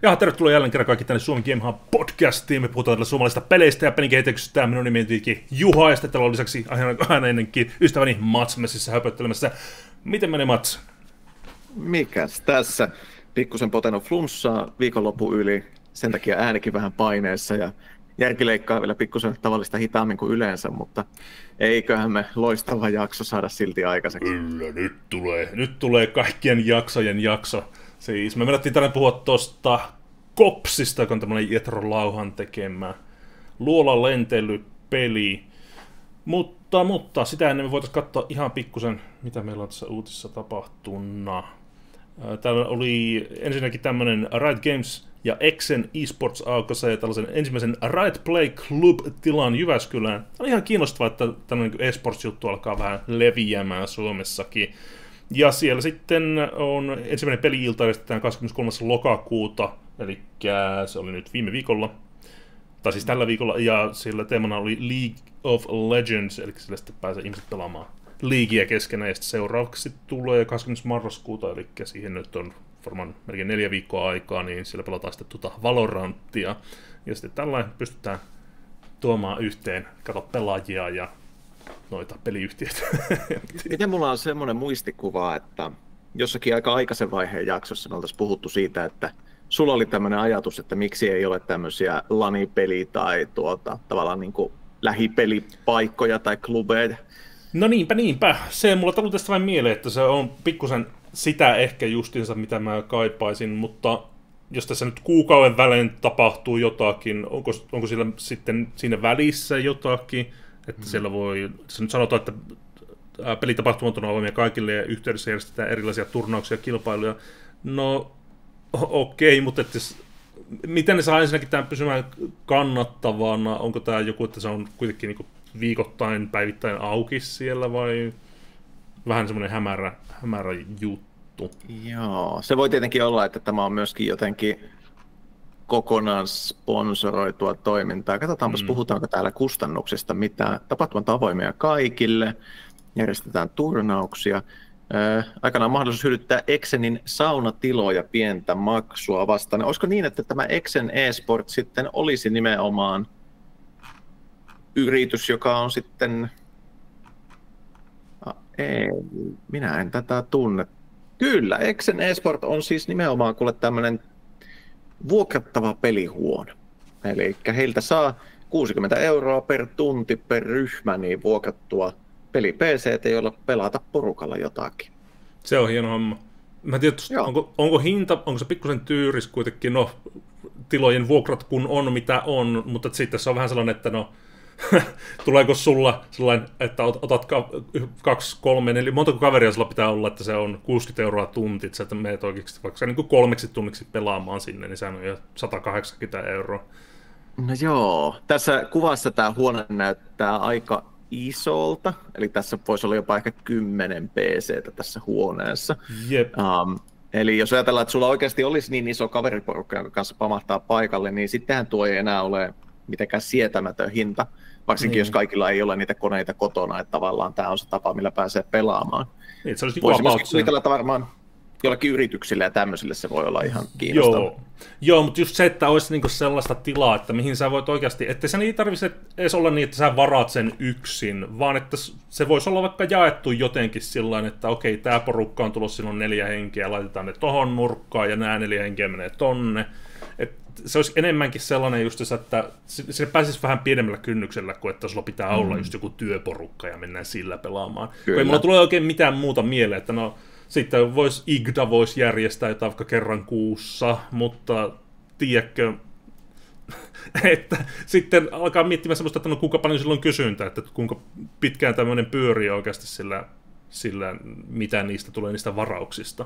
Ja tervetuloa jälleen kerran kaikki tänne Suomen Game Hub podcastiin. Me puhutaan täällä suomalaisista peleistä ja pelikehityksestä. Minun nimi on Juha, ja sitten täällä on lisäksi aina ennenkin ystäväni Mats messissä höpöttelemässä. Miten menee, Mats? Mikäs tässä? Pikkusen potenut flunssaa viikonloppu yli. Sen takia äänikin vähän paineessa ja järki leikkaa vielä pikkusen tavallista hitaammin kuin yleensä, mutta eiköhän me loistava jakso saada silti aikaiseksi. Kyllä, nyt tulee kaikkien jaksojen jakso. Siis me menettiin tänään puhua tuosta Kopsista, joka on tämmönen Jethro Lauhan tekemä luolalentelypeli. Mutta sitä ennen me voitaisiin katsoa ihan pikkusen, mitä meillä on tässä uutisissa tapahtuna. Täällä oli ensinnäkin tämmönen Riot Games ja Exen Esports aukaisee tällaisen ensimmäisen Riot Play Club-tilan Jyväskylään. Tämä on ihan kiinnostavaa, että tämmöinen esports-juttu alkaa vähän leviämään Suomessakin. Ja siellä sitten on ensimmäinen peli-ilta järjestetään 23. lokakuuta, eli se oli nyt viime viikolla, tai siis tällä viikolla, ja siellä teemana oli League of Legends, eli sillä sitten pääsee ihmiset pelaamaan liigiä keskenään, ja sitten seuraavaksi tulee 20. marraskuuta, eli siihen nyt on varmaan melkein 4 viikkoa aikaa, niin siellä pelataan sitten Valoranttia, ja sitten tällainen pystytään tuomaan yhteen, kato pelaajia ja noita peliyhtiöitä. Miten mulla on semmoinen muistikuva, että jossakin aika aikaisen vaiheen jaksossa me oltaisiin puhuttu siitä, että sulla oli tämmöinen ajatus, että miksi ei ole tämmöisiä LAN-peli- tai tavallaan niin kuin lähipelipaikkoja tai klubeja. No niinpä. Se mulla tuli tästä vain mieleen, että se on pikkusen sitä ehkä justiinsa, mitä mä kaipaisin, mutta jos tässä nyt kuukauden välein tapahtuu jotakin, onko siellä sitten siinä välissä jotakin, että siellä voi, tässä nyt sanotaan, että pelitapahtumat on avoimia kaikille ja yhteydessä järjestetään erilaisia turnauksia ja kilpailuja. No okei, mutta että miten ne saa ensinnäkin tämän pysymään kannattavana? Onko tämä joku, että se on kuitenkin niin kuin viikoittain, päivittäin auki siellä vai vähän semmoinen hämärä juttu? Joo, se voi tietenkin olla, että tämä on myöskin jotenkin kokonaan sponsoroitua toimintaa. Katsotaanpas, puhutaanko täällä kustannuksista, mitä tapahtumat avoimia kaikille, järjestetään turnauksia. Aikanaan mahdollisuus hyödyttää Exenin saunatiloja pientä maksua vastaan. Olisiko niin, että tämä Exen eSport sitten olisi nimenomaan yritys, joka on sitten... Ei, minä en tätä tunne. Kyllä, Exen eSport on siis nimenomaan kuule tämmöinen vuokrattava pelihuone. Eli heiltä saa 60 € per tunti per ryhmä niin vuokrattua peli-PC:tä, joilla pelata porukalla jotakin. Se on hieno homma. Mä tiedän, onko hinta, onko se pikkusen tyyris kuitenkin, no tilojen vuokrat kun on mitä on, mutta sitten se on vähän sellainen, että no tuleeko sulla sellainen, että otat 2, 3, 4, montako kaveria sulla pitää olla, että se on 60 € tunti, että sä menet oikeasti vaikka niin kuin 3 tunniksi pelaamaan sinne, niin se on jo 180 €. No joo, tässä kuvassa tämä huone näyttää aika isolta, eli tässä voisi olla jopa ehkä 10 PC:tä tässä huoneessa. Jep. Eli jos ajatellaan, että sulla oikeasti olisi niin iso kaveriporukka, jonka kanssa pamahtaa paikalle, niin sittenhän tuo ei enää ole mitenkään sietämätön hinta, varsinkin jos kaikilla ei ole niitä koneita kotona, että tavallaan tämä on se tapa, millä pääsee pelaamaan. Niin, se olisi voisi myöskin kuvitella, että varmaan jollakin yrityksille ja tämmöisille se voi olla ihan kiinnostavaa. Joo, mutta just se, että olisi niinku sellaista tilaa, että mihin sä voit oikeasti, että se ei tarvitse edes olla niin, että sä varaat sen yksin, vaan että se voisi olla vaikka jaettu jotenkin sillain, että okei, tämä porukka on tulossa silloin 4 henkeä, laitetaan ne tohon nurkkaan ja nämä 4 henkeä menee tonne. Se olisi enemmänkin sellainen just, että sinne pääsisi vähän pienemmällä kynnyksellä, kuin että sulla pitää olla just joku työporukka ja mennään sillä pelaamaan. Kun ei mulla tule oikein mitään muuta mieleen, että no sitten Igda voisi järjestää jotain vaikka kerran kuussa, mutta tiedätkö, että sitten alkaa miettimään semmoista, että no kuinka paljon silloin kysyntää, että kuinka pitkään tämmöinen pyörii oikeasti sillä mitä niistä tulee niistä varauksista.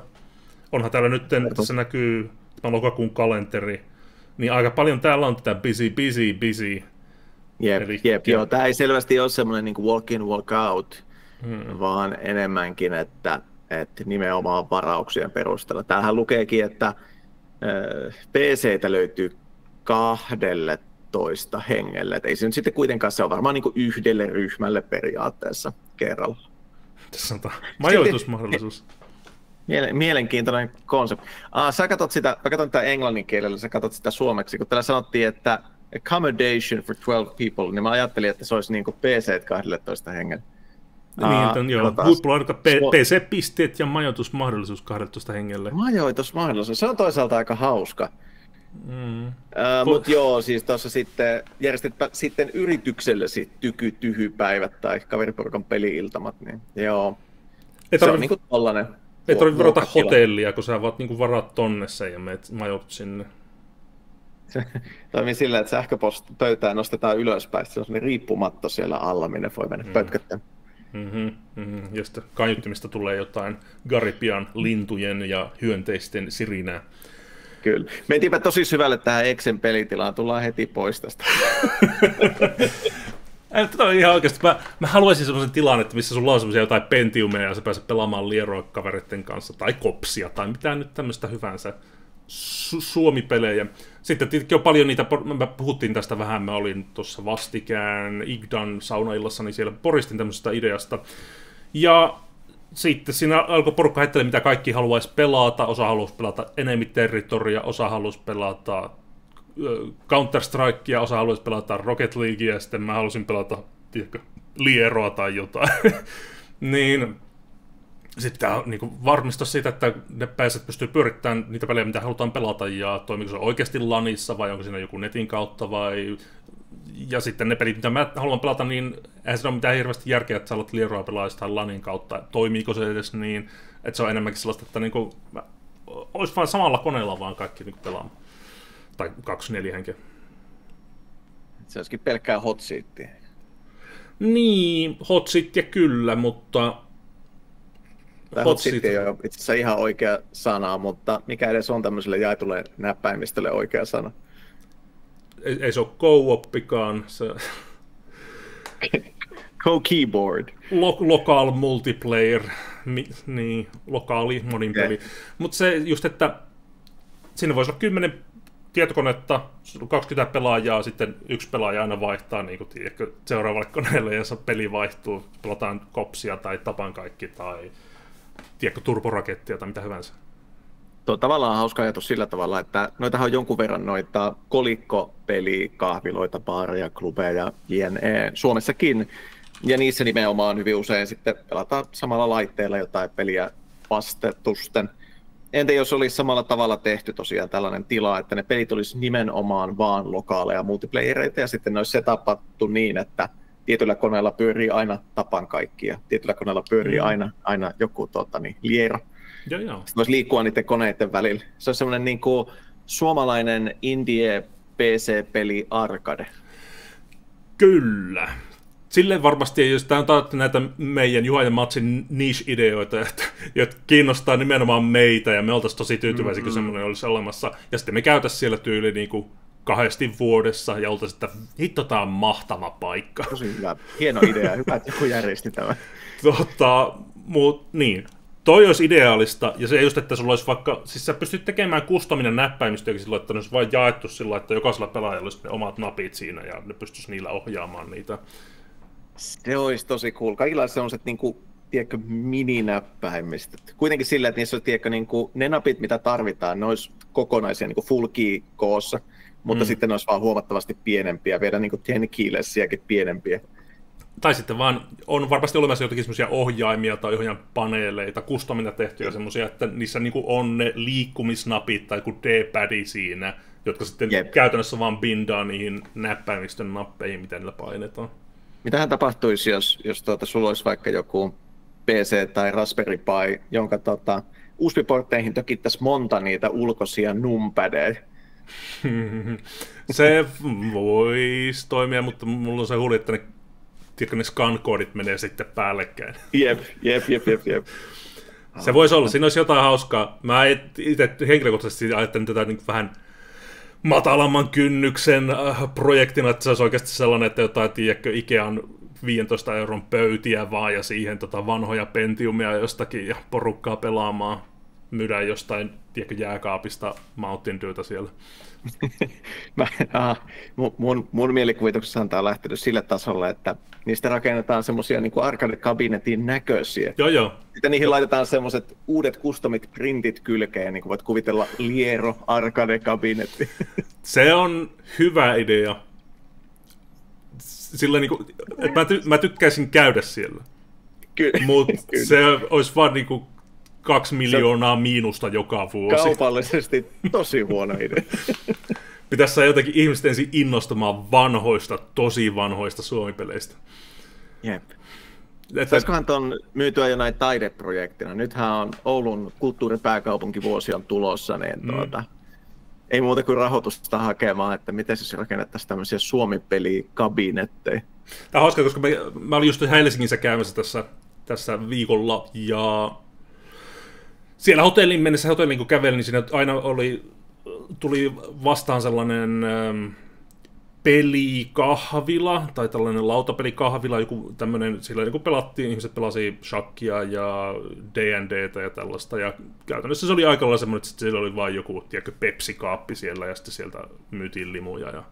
Onhan täällä nyt, tässä näkyy tämä lokakuun kalenteri, niin aika paljon täällä on tätä busy. Jep. Joo, tämä ei selvästi ole semmoinen niin kuin walk in, walk out, vaan enemmänkin, että nimenomaan varauksien perusteella. Tämähän lukeekin, että PC:tä löytyy 12 hengelle. Et ei se nyt sitten kuitenkaan, se on varmaan niin kuin yhdelle ryhmälle periaatteessa kerralla. Tässä on majoitusmahdollisuus. Mielenkiintoinen konsepti. Sä katsot sitä, mä katson tätä englannin kielellä, sä katsot sitä suomeksi, kun täällä sanottiin, että accommodation for 12 people, niin mä ajattelin, että se olisi niin kuin PC 12 hengellä. Niin, joo. Huippulaadukka PC-pisteet ja majoitusmahdollisuus 12 hengelle. Majoitusmahdollisuus, se on toisaalta aika hauska. Mutta joo, siis tuossa sitten järjestetpä sitten yrityksellesi tyhypäivät tai kaveriporukan peli-iltamat, niin joo. Se on niinku tollanen. Ei tarvitse varata hotellia, kun sä vaat niinku varaat tonne sen ja majoitut sinne. Se toimii sillä, että sähköpostipöytään nostetaan ylöspäin, se on sellainen riippumatto siellä alla, minne voi mennä pötköttämään. Ja sitten kaiuttimista tulee jotain Garipian lintujen ja hyönteisten sirinää. Kyllä. Mentiinpä tosi syvälle tähän Exen pelitilaan, tullaan heti pois tästä. Tämä on ihan oikeasti. Mä haluaisin sellaisen tilan, että missä sulla on sellaisia jotain Pentiumeja ja sä pääset pelaamaan Leroy-kavereiden kanssa, tai Kopsia, tai mitään nyt tämmöistä hyvänsä Suomi-pelejä. Sitten tietenkin on paljon niitä, me puhuttiin tästä vähän, mä olin tuossa vastikään Igdan saunaillassa, niin siellä poristin tämmöisestä ideasta. Ja sitten siinä alkoi porukka heittele, mitä kaikki haluaisi pelata. Osa haluaisi pelata Enemy Territorya, osa haluaisi pelata Counter-Strikea, osa haluaisi pelata Rocket Leaguea, ja sitten mä halusin pelata Lieroa tai jotain. Niin sitten niin varmistaa siitä, että ne pääset pystyy pyörittämään niitä pelejä, mitä halutaan pelata, ja toimiko se oikeasti LANissa, vai onko siinä joku netin kautta, vai... Ja sitten ne pelit, mitä mä haluan pelata, niin eihän se ole mitään hirveästi järkeä, että sä alat Lieroa pelaa sitä LANin kautta. Toimiiko se edes niin, että se on enemmänkin sellaista, että niinku, olisi vain samalla koneella vaan kaikki niinku pelaamaan. Tai 2-4 henkeä. Se olisikin pelkkää hot seatia. Niin, hot seatia kyllä, mutta... Hot seat ei ole itse asiassa ihan oikea sana, mutta mikä edes on tämmöiselle jaetulle näppäimistölle oikea sana? Ei se ole co-oppikaan. Se... Co-keyboard. Local multiplayer. Niin, lokaali monin peli. Mutta se just, että siinä voisi olla 10 tietokonetta, 20 pelaajaa, sitten yksi pelaaja aina vaihtaa niin kuin, tiedätkö, seuraavalle koneelle ja se peli vaihtuu. Pelataan Kopsia tai Tapan kaikki tai tiedätkö, turborakettia tai mitä hyvänsä. Tuo tavallaan on hauska ajatus sillä tavalla, että noitahan on jonkun verran noita kolikkopeli-kahviloita, baareja, klubeja, jne. Suomessakin. Ja niissä nimenomaan hyvin usein sitten pelataan samalla laitteella jotain peliä vastetusten. Entä jos olisi samalla tavalla tehty tosiaan tällainen tila, että ne pelit olisi nimenomaan vaan lokaaleja multiplayereita ja sitten ne olisi setapattu niin, että tietyllä koneella pyörii aina Tapan kaikki ja tietyllä koneella pyörii aina joku Liero. Joo. Sitten voisi liikkua niiden koneiden välillä. Se on semmoinen niin kuin suomalainen indie PC-peli arcade. Kyllä. Silleen varmasti, jos tämä on näitä meidän Juha ja Matsin niche-ideoita, jotka kiinnostaa nimenomaan meitä, ja me oltaisiin tosi tyytyväisiä, kun semmoinen olisi olemassa. Ja sitten me käytäisiin siellä tyyli niin kuin 2 vuodessa, ja oltaisiin, että hitto, tämä on mahtava paikka. Tosi hyvä. Hieno idea. Hyvä, että joku järjesti tämän. Niin. Toi olisi ideaalista, ja se just, että sulla olisi vaikka, siis sä pystyt tekemään customina näppäimistöäkin sillä, että ne olisi vain jaettu sillä, että jokaisella pelaajalla olisi ne omat napit siinä, ja ne pystyisi niillä ohjaamaan niitä. Se olisi tosi cool. Kaikilla olisi sellaiset, tiedätkö, mininäppäimistöt. Kuitenkin sillä, että niissä olisi, tiedätkö, ne napit, mitä tarvitaan, ne olisi kokonaisia full key koossa, mutta sitten ne olisi vaan huomattavasti pienempiä, vielä 10 keylessiäkin pienempiä. Tai sitten vaan on varmasti olemassa jotakin semmoisia ohjaimia tai ohjainpaneeleita, customina tehtyjä semmoisia, että niissä on ne liikkumisnapit tai joku D-padi siinä, jotka sitten käytännössä vaan bindaa niihin näppäimistön nappeihin, mitä niillä painetaan. Mitähän tapahtuisi, jos sulla olisi vaikka joku PC tai Raspberry Pi, jonka USB-portteihin tökittäisiin monta niitä ulkoisia numpädejä? Se voisi toimia, mutta mulla on se huoli, että ne scan-koodit menee sitten päällekkäin. Jep. Se voisi olla, siinä olisi jotain hauskaa. Mä itse henkilökohtaisesti ajattelin tätä niin vähän matalamman kynnyksen projektina, että se olisi oikeasti sellainen, että jotain, tiedätkö, Ikean 15 euron pöytiä vaan ja siihen vanhoja Pentiumia jostakin ja porukkaa pelaamaan. myydään jostain, tiedätkö, jääkaapista Mountain Dewta siellä. Mun mielikuvituksessa tämä on lähtenyt sille tasolle, että niistä rakennetaan semmoisia niin kuin arcade-kabinetin näköisiä. Joo. Sitten niihin laitetaan semmoiset uudet customit printit kylkeen, niin kuin voit kuvitella Liero arcade-kabinetti. Se on hyvä idea. Sillä niin kuin, että mä tykkäisin käydä siellä. Mutta se olisi vaan niin kuin 2 miljoonaa miinusta joka vuosi. Kaupallisesti tosi huono idea. Pitäisi saada jotenkin ihmiset ensin innostumaan vanhoista, tosi vanhoista Suomi-peleistä. Jep. Saisikohan tuon myytyä jo näin taideprojektina? Nythän on Oulun kulttuuripääkaupunkivuosi on tulossa, niin ei muuta kuin rahoitusta hakemaan, että miten se rakennettaisiin tämmöisiä Suomi-pelikabinetteja. Tämä on hauska, koska mä olin just Helsingissä käymässä tässä viikolla, ja siellä hotelliin mennessä, kun kävelin, niin siinä aina tuli vastaan sellainen pelikahvila, tai tällainen lautapelikahvila, joku tämmöinen, sillä niin pelattiin, ihmiset pelasi shakkia ja D&Dtä ja tällaista, ja käytännössä se oli aika lailla semmoinen, että siellä oli vain joku, tiedätkö, Pepsi-kaappi siellä, ja sitten sieltä myytiin limuja, ja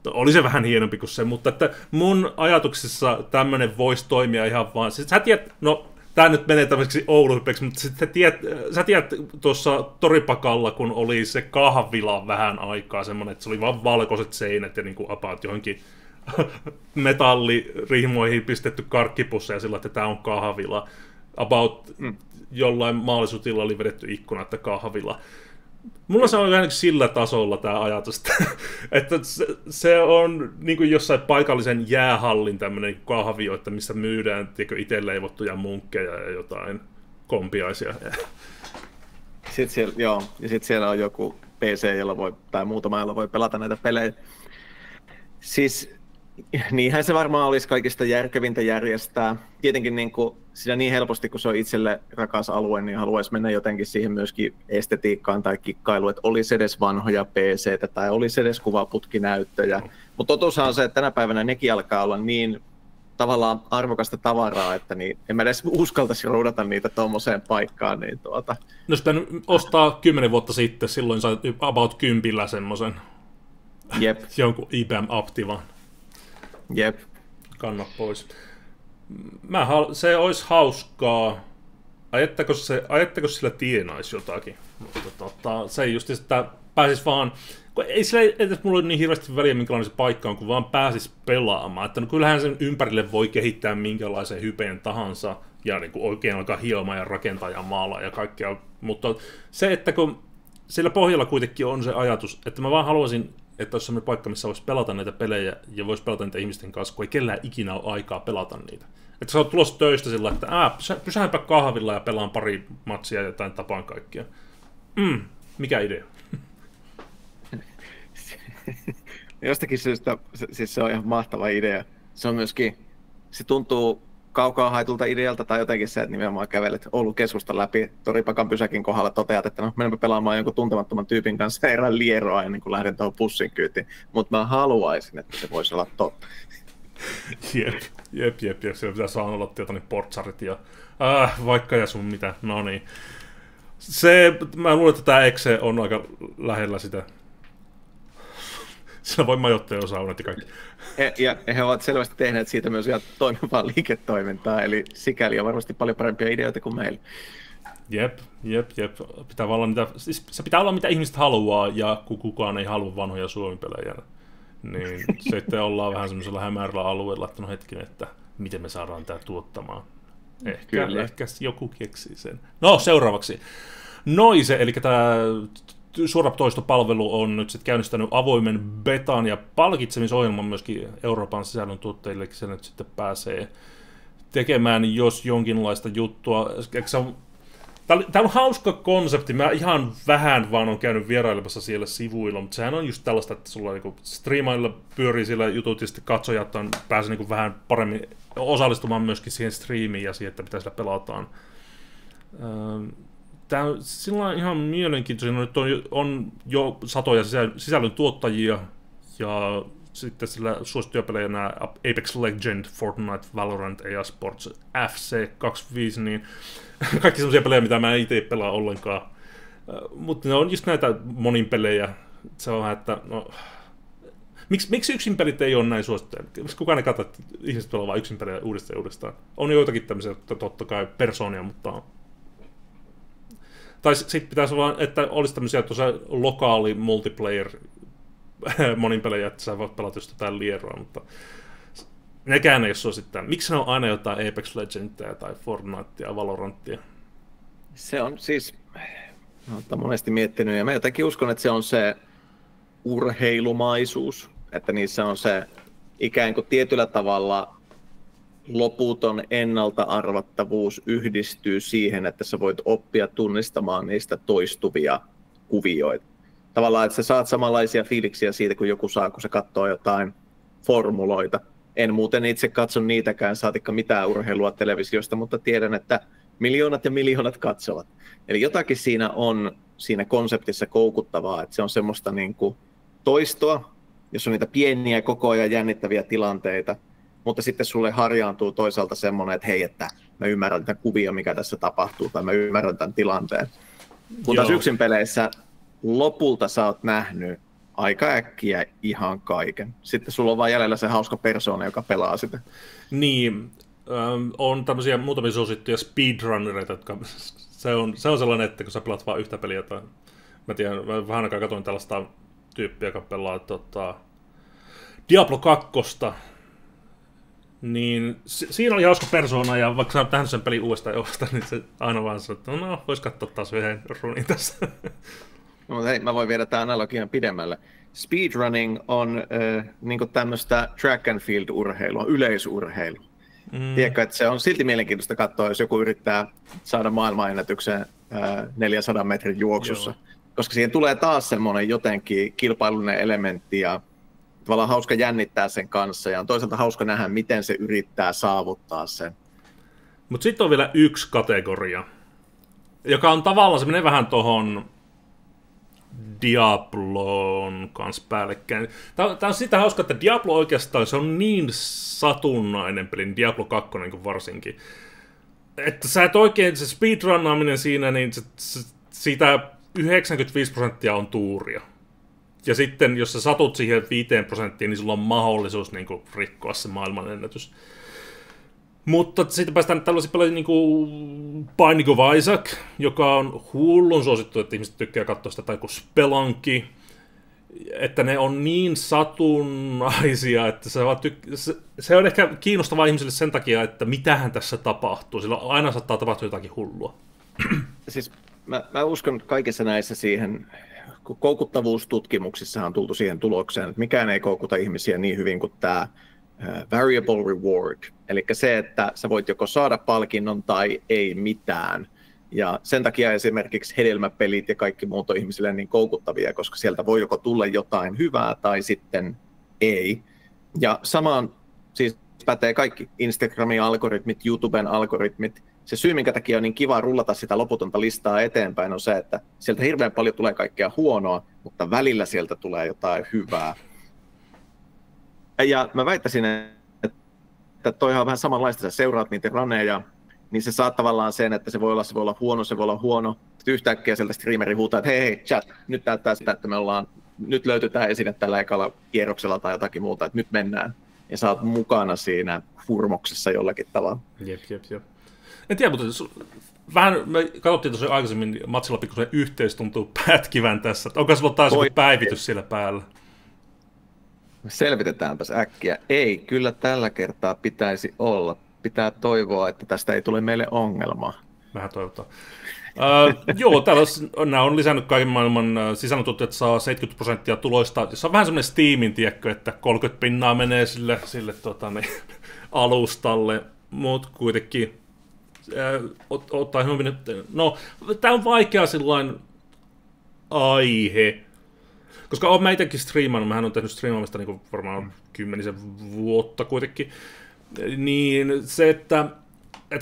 oli se vähän hienompi kuin se, mutta että mun ajatuksessa tämmöinen voisi toimia ihan vaan, siis sä tiedät, no tää nyt menee tämmöiseksi Oulu-hypeksi, mutta sä tiedät tuossa Toripakalla, kun oli se kahvila vähän aikaa semmoinen, että se oli vaan valkoiset seinät ja niin kuin about johonkin metallirihmoihin pistetty karkkipusseja sillä, että tää on kahvila. About jollain maalisutilla oli vedetty ikkuna, että kahvila. Mulla se on vähän sillä tasolla tämä ajatus, että se on niin kuin jossain paikallisen jäähallin tämmöinen kahvio, että missä myydään itse leivottuja munkkeja ja jotain kompiaisia. Sitten siellä on joku PC, jolla voi, tai muutama, jolla voi pelata näitä pelejä. Siis niinhän se varmaan olisi kaikista järkevintä järjestää. Tietenkin niin kuin, siinä niin helposti, kun se on itselle rakas alue, niin haluaisi mennä jotenkin siihen myöskin estetiikkaan tai kikkailuun, että olisi edes vanhoja PC:tä tai olisi edes kuvaputkinäyttöjä. Mutta totuushan on se, että tänä päivänä nekin alkaa olla niin tavallaan arvokasta tavaraa, että niin en mä edes uskaltaisi roudata niitä tuommoiseen paikkaan. Niin No sitä ostaa 10 vuotta sitten, silloin sai about 10 semmoisen. Jep. Jonkun IBM Aptivan. Jep. Kanna pois. Se olisi hauskaa. Ajatteko sillä tienaisi jotakin? Mutta se just, että pääsis vaan, ei sillä edes mulla ole niin hirveästi väliä, minkälainen se paikka on, kun vaan pääsis pelaamaan. Että no kyllähän sen ympärille voi kehittää minkälaisen hypeen tahansa ja niin kuin oikein alkaa hiomaan ja rakentaa ja maalaa ja kaikkea. Mutta se, että kun sillä pohjalla kuitenkin on se ajatus, että mä vaan haluaisin, että olisi sellainen paikka, missä voisi pelata näitä pelejä ja voisi pelata niitä ihmisten kanssa, kun ei kellään ikinä ole aikaa pelata niitä. Että sä oot tulossa töistä sillä, että pysähänpä kahvilla ja pelaan pari matsia ja jotain tapaan kaikkia. Mikä idea? Jostakin syystä siis se on ihan mahtava idea. Se on myöskin, se tuntuu kaukaa haetulta idealta tai jotenkin se, että nimenomaan kävelet Oulun keskustan läpi Toripakan pysäkin kohdalla, toteat, että no menemme pelaamaan jonkun tuntemattoman tyypin kanssa erään lieroa ennen kuin lähden tuohon pussin kyytiin. Mutta mä haluaisin, että se voisi olla totta. Jep. Siellä pitäisi olla jotain portsarit ja vaikka ja sun mitä. No niin. Mä luulen, että tämä Exe on aika lähellä sitä. Sillä voi majoittaa jo saunat ja kaikki. Ja he ovat selvästi tehneet siitä myös ihan toimivaa liiketoimintaa, eli sikäli on varmasti paljon parempia ideoita kuin meillä. Jep. Pitää olla se pitää olla mitä ihmiset haluaa, ja kun kukaan ei halua vanhoja Suomi-pelejä, niin sitten ollaan vähän semmoisella hämärällä alueella, että no hetkinen, että miten me saadaan tämä tuottamaan. Ehkä joku keksii sen. No, seuraavaksi. Noise, eli tämä suoratoistopalvelu on nyt sitten käynnistänyt avoimen betan ja palkitsemisohjelman myöskin Euroopan sisällön tuottajille, eli se nyt sitten pääsee tekemään jos jonkinlaista juttua. Tämä on hauska konsepti. Mä ihan vähän vaan on käynyt vierailemassa siellä sivuilla, mutta sehän on just tällaista, että sulla niinku striimailla pyörii siellä jutut ja sitten katsojat pääsee niinku vähän paremmin osallistumaan myöskin siihen striimiin ja siihen, että mitä siellä pelataan. Tämä on sillä ihan mielenkiintoinen, että on jo satoja sisällön tuottajia ja sitten sillä suosittuja pelejä nämä Apex Legend, Fortnite, Valorant, EA Sports, FC25, niin kaikki sellaisia pelejä, mitä mä en itse pelaa ollenkaan. Mutta ne on just näitä monin pelejä. Se on että no, miksi yksin pelit ei ole näin suosittuja? Miksi kukaan ei katso, että ihmiset pelaa vain yksin pelejä uudestaan ja uudestaan? On joitakin tämmöisiä, totta kai persoonia, mutta... Tai sitten pitäisi olla, että olisi tämmöisiä lokaali multiplayer monin pelejä, että sä voit pelata just jotain lieroa, mutta nekään ei ole suosittain. Miksi ne on aina jotain Apex Legendia tai Fortnitea ja Valorantia? Se on siis, olen monesti miettinyt, ja mä jotenkin uskon, että se on se urheilumaisuus, että niissä on se ikään kuin tietyllä tavalla loputon ennalta-arvattavuus yhdistyy siihen, että sä voit oppia tunnistamaan niistä toistuvia kuvioita. Tavallaan, että sä saat samanlaisia fiiliksiä siitä, kun joku saa, kun se katsoo jotain formuloita. En muuten itse katso niitäkään, saatikka mitään urheilua televisiosta, mutta tiedän, että miljoonat ja miljoonat katsovat. Eli jotakin siinä on siinä konseptissa koukuttavaa, että se on semmoista niin kuin toistoa, jos on niitä pieniä koko ajan jännittäviä tilanteita, mutta sitten sulle harjaantuu toisaalta semmoinen, että hei, että mä ymmärrän tämän kuvia, mikä tässä tapahtuu, tai mä ymmärrän tämän tilanteen. Kun taas yksin peleissä lopulta sä oot nähnyt aika äkkiä ihan kaiken. Sitten sulla on vaan jäljellä se hauska persoona, joka pelaa sitä. Niin, on tämmöisiä muutamia suosittuja speedrunnereita, jotka se on sellainen, että kun sä pelaat vaan yhtä peliä, tai mä tiedän, mä vähän aikaa katsoin tällaista tyyppiä, joka pelaa Diablo 2, niin siinä oli hauska persoona, ja vaikka sä oot nähnyt sen pelin uudestaan, niin se aina vaan sanoo, että no, vois katsoa taas yhden runin tässä. No, mutta hei, mä voin viedä tämän analogian pidemmälle. Speedrunning on niin tämmöistä track and field-urheilua, yleisurheilua. Tiedätkö, että se on silti mielenkiintoista katsoa, jos joku yrittää saada maailmanennätyksen 400 metrin juoksussa. Joo. Koska siihen tulee taas semmoinen jotenkin kilpailullinen elementti ja tavallaan hauska jännittää sen kanssa ja on toisaalta hauska nähdä, miten se yrittää saavuttaa sen. Mutta sitten on vielä yksi kategoria, joka on tavallaan, se menee vähän tuohon Diabloon kanssa päällekkäin. Tämä on sitä hauska, että Diablo oikeastaan se on niin satunnainen peli, Diablo 2 varsinkin, että sä et oikein, se speedrunnaaminen siinä, niin siitä 95% on tuuria. Ja sitten, jos sä satut siihen 5%, niin sulla on mahdollisuus niin kuin rikkoa se maailmanennätys. Mutta sitten päästään tällaisiin pelejä niin kuin Binding of Isaac, joka on hullun suosittu, että ihmiset tykkää katsoa sitä, tai kuin Spelunky, että ne on niin satunnaisia, että se on ehkä kiinnostavaa ihmisille sen takia, että mitähän tässä tapahtuu, sillä aina saattaa tapahtua jotakin hullua. Siis mä uskon kaikissa näissä siihen, kun koukuttavuustutkimuksissa on tultu siihen tulokseen, että mikään ei koukuta ihmisiä niin hyvin kuin tämä variable reward, eli se, että sä voit joko saada palkinnon tai ei mitään. Ja sen takia esimerkiksi hedelmäpelit ja kaikki muut on ihmisille niin koukuttavia, koska sieltä voi joko tulla jotain hyvää tai sitten ei. Ja samaan siis pätee kaikki Instagramin algoritmit, YouTuben algoritmit. Se syy, minkä takia on niin kiva rullata sitä loputonta listaa eteenpäin, on se, että sieltä hirveän paljon tulee kaikkea huonoa, mutta välillä sieltä tulee jotain hyvää. Ja mä väittäisin, että toihan on vähän samanlaista, sä seuraat niitä raneja, niin se saa tavallaan sen, että se voi olla huono, se voi olla huono. Sitten yhtäkkiä sieltä streameri huutaa, että hei chat, nyt näyttää sitä, että nyt löytyy tämä esine tällä ekalla kierroksella tai jotakin muuta, että nyt mennään. Ja sä oot mukana siinä hurmoksessa jollakin tavalla. Jep. En tiedä, mutta vähän me katsottiin tuossa aikaisemmin, Matsilla pikkuisen yhteys tuntuu pätkivän tässä. Onko sulla taas joku päivitys siellä päällä? Selvitetäänpäs äkkiä. Ei, kyllä tällä kertaa pitäisi olla. Pitää toivoa, että tästä ei tule meille ongelmaa. Vähän toivotaan. Joo, nämä on lisännyt kaiken maailman sisällöntuottajat saa 70% tuloista. Se on vähän semmoinen Steamin, tiedätkö, että 30% menee sille alustalle, mutta kuitenkin ottaa hyvin. No, tämä on vaikea sillain aihe, koska olen mä itsekin striimannut, mähän olen tehnyt striimaamista niin varmaan 10 vuotta kuitenkin, niin se, että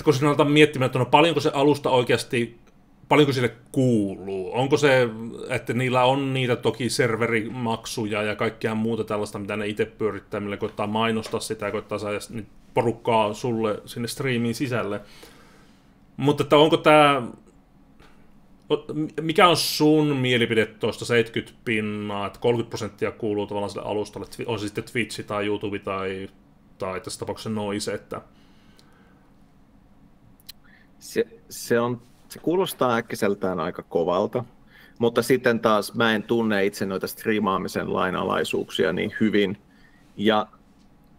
kun sinä aletaan miettimään, että no paljonko se alusta oikeasti paljonko sille kuuluu? Onko se, että niillä on niitä toki serverimaksuja ja kaikkea muuta tällaista, mitä ne itse pyörittää, millä koittaa mainostaa sitä ja koittaa saada porukkaa sulle sinne striimiin sisälle. Mutta että onko tämä, mikä on sun mielipide tuosta 70%, että 30% kuuluu tavallaan sille alustalle, on se sitten Twitch tai YouTube tai tässä tapauksessa Noise, että Se kuulostaa äkkiseltään aika kovalta, mutta sitten taas mä en tunne itse noita striimaamisen lainalaisuuksia niin hyvin. Ja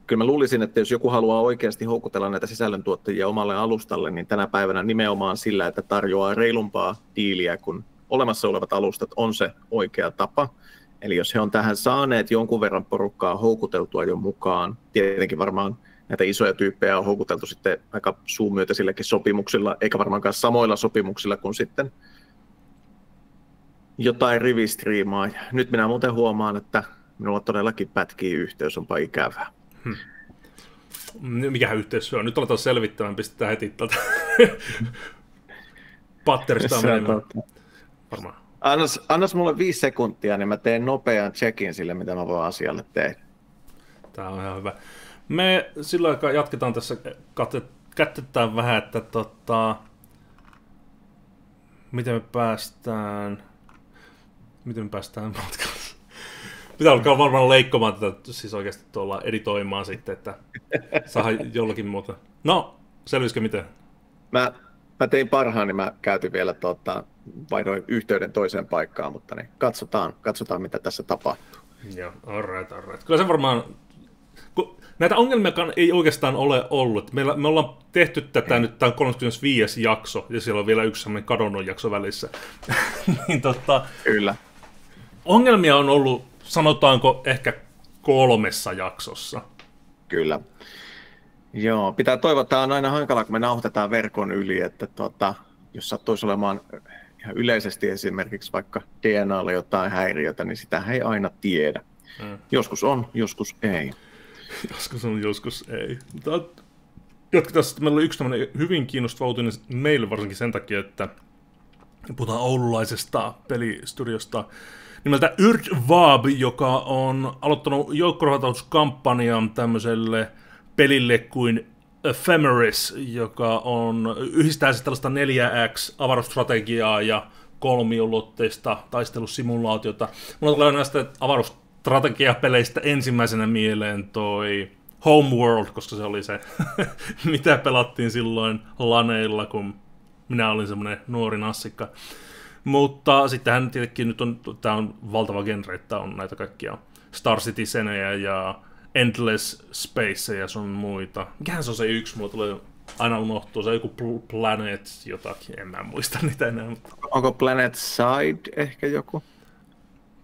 kyllä mä luulisin, että jos joku haluaa oikeasti houkutella näitä sisällöntuottajia omalle alustalle, niin tänä päivänä nimenomaan sillä, että tarjoaa reilumpaa diiliä, kun olemassa olevat alustat on se oikea tapa. Eli jos he on tähän saaneet jonkun verran porukkaa houkuteltua jo mukaan, tietenkin varmaan näitä isoja tyyppejä on houkuteltu sitten aika suumyötäisilläkin sopimuksilla, eikä varmaankaan samoilla sopimuksilla kuin sitten jotain rivistriimaa. Nyt minä muuten huomaan, että minulla todellakin pätkii yhteys, onpa ikävää. Mikähän yhteys se on? Nyt aletaan selvittämään, pistetään heti tätä patterista menemään. Varmaan. Annas mulle 5 sekuntia, niin mä teen nopean checkin sille, mitä mä voin asialle tehdä. Tämä on ihan hyvä. Me silloin aikaa jatketaan tässä, kätetään vähän, että miten me päästään matkaan. Pitää alkaa varmaan leikkomaan tätä, siis oikeasti tuolla editoimaan sitten, että saadaan jollakin muuta. No, selvisikö miten? Mä tein parhaani, mä käytin vielä vaihdoin yhteyden toiseen paikkaan, mutta niin katsotaan mitä tässä tapahtuu. Joo, alright. Kyllä se varmaan, näitä ongelmiakaan ei oikeastaan ole ollut. Me ollaan tehty tätä nyt, tämä on 35. jakso, ja siellä on vielä yksi sellainen kadonnut jakso välissä. Niin Kyllä. Ongelmia on ollut, sanotaanko, ehkä 3 jaksossa. Kyllä. Joo, pitää toivoa, että tämä on aina hankalaa, kun me nauhoitetaan verkon yli, että jos sattuisi olemaan ihan yleisesti esimerkiksi vaikka DNAlla jotain häiriötä, niin sitä ei aina tiedä. Joskus on, joskus ei. Joskus on, joskus ei. Jatketaan sitten, meillä oli yksi tämmöinen hyvin kiinnostava uutinen meille varsinkin sen takia, että puhutaan oululaisesta pelistudiosta nimeltä Urdvab, joka on aloittanut joukkorahoituskampanjan tämmöiselle pelille kuin Ephemeris, joka yhdistää siis tällaista 4X-avaruusstrategiaa ja kolmiulotteista taistelusimulaatiota. Mulla tulee näistä avaruusstrategiapeleistä ensimmäisenä mieleen toi Homeworld, koska se oli se, mitä pelattiin silloin laneilla, kun minä olin semmoinen nuori nassikka. Mutta sittenhän tietenkin nyt tämä on valtava genre, että on näitä kaikkia Star Citizenejä ja Endless Space ja sun muita. Mikähän se on se yksi, mulla tulee aina unohtuu, se on joku Planet jotakin, en mä muista niitä enää. Onko Planet Side ehkä joku?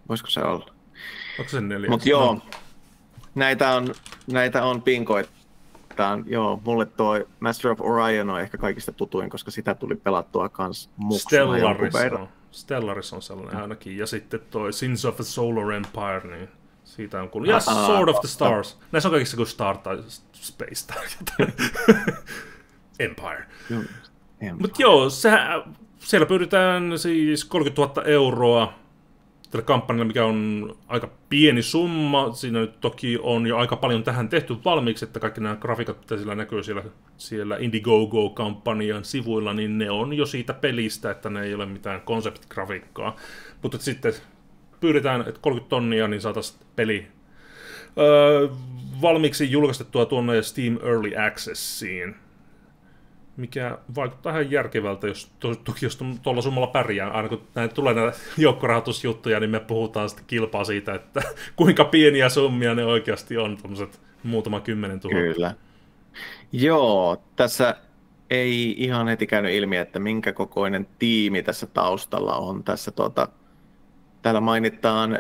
Voisiko se olla? Onko se 4? Mutta joo, näitä on pinkoita. Joo, mulle toi Master of Orion on ehkä kaikista tutuin, koska sitä tuli pelattua kans muksuna jonkun verran. Stellaris on sellainen ainakin, ja sitten toi Sins of the Solar Empire, niin siitä on kuullut. Ja Sword of the Stars. Näissä on kaikissa kuin Star tai Space tai jotain. Empire. Mutta joo, siellä pyydetään siis 30 000 euroa tällä kampanjalla, mikä on aika pieni summa. Siinä nyt toki on jo aika paljon tähän tehty valmiiksi, että kaikki nämä grafiikat, mitä siellä näkyy siellä Indiegogo-kampanjan sivuilla, niin ne on jo siitä pelistä, että ne ei ole mitään konseptigrafiikkaa. Mutta sitten pyydetään, että 30 tonnia, niin saataisiin peli valmiiksi julkaistettua tuonne Steam Early Accessiin. Mikä vaikuttaa ihan järkevältä, toki jos tuolla summalla pärjää. Aina kun tulee näitä joukkorahoitusjuttuja, niin me puhutaan sitten kilpaa siitä, että kuinka pieniä summia ne oikeasti on, tuommoiset muutama 10 000. Kyllä. Joo, tässä ei ihan heti käynyt ilmi, että minkä kokoinen tiimi tässä taustalla on. Tässä täällä mainitaan,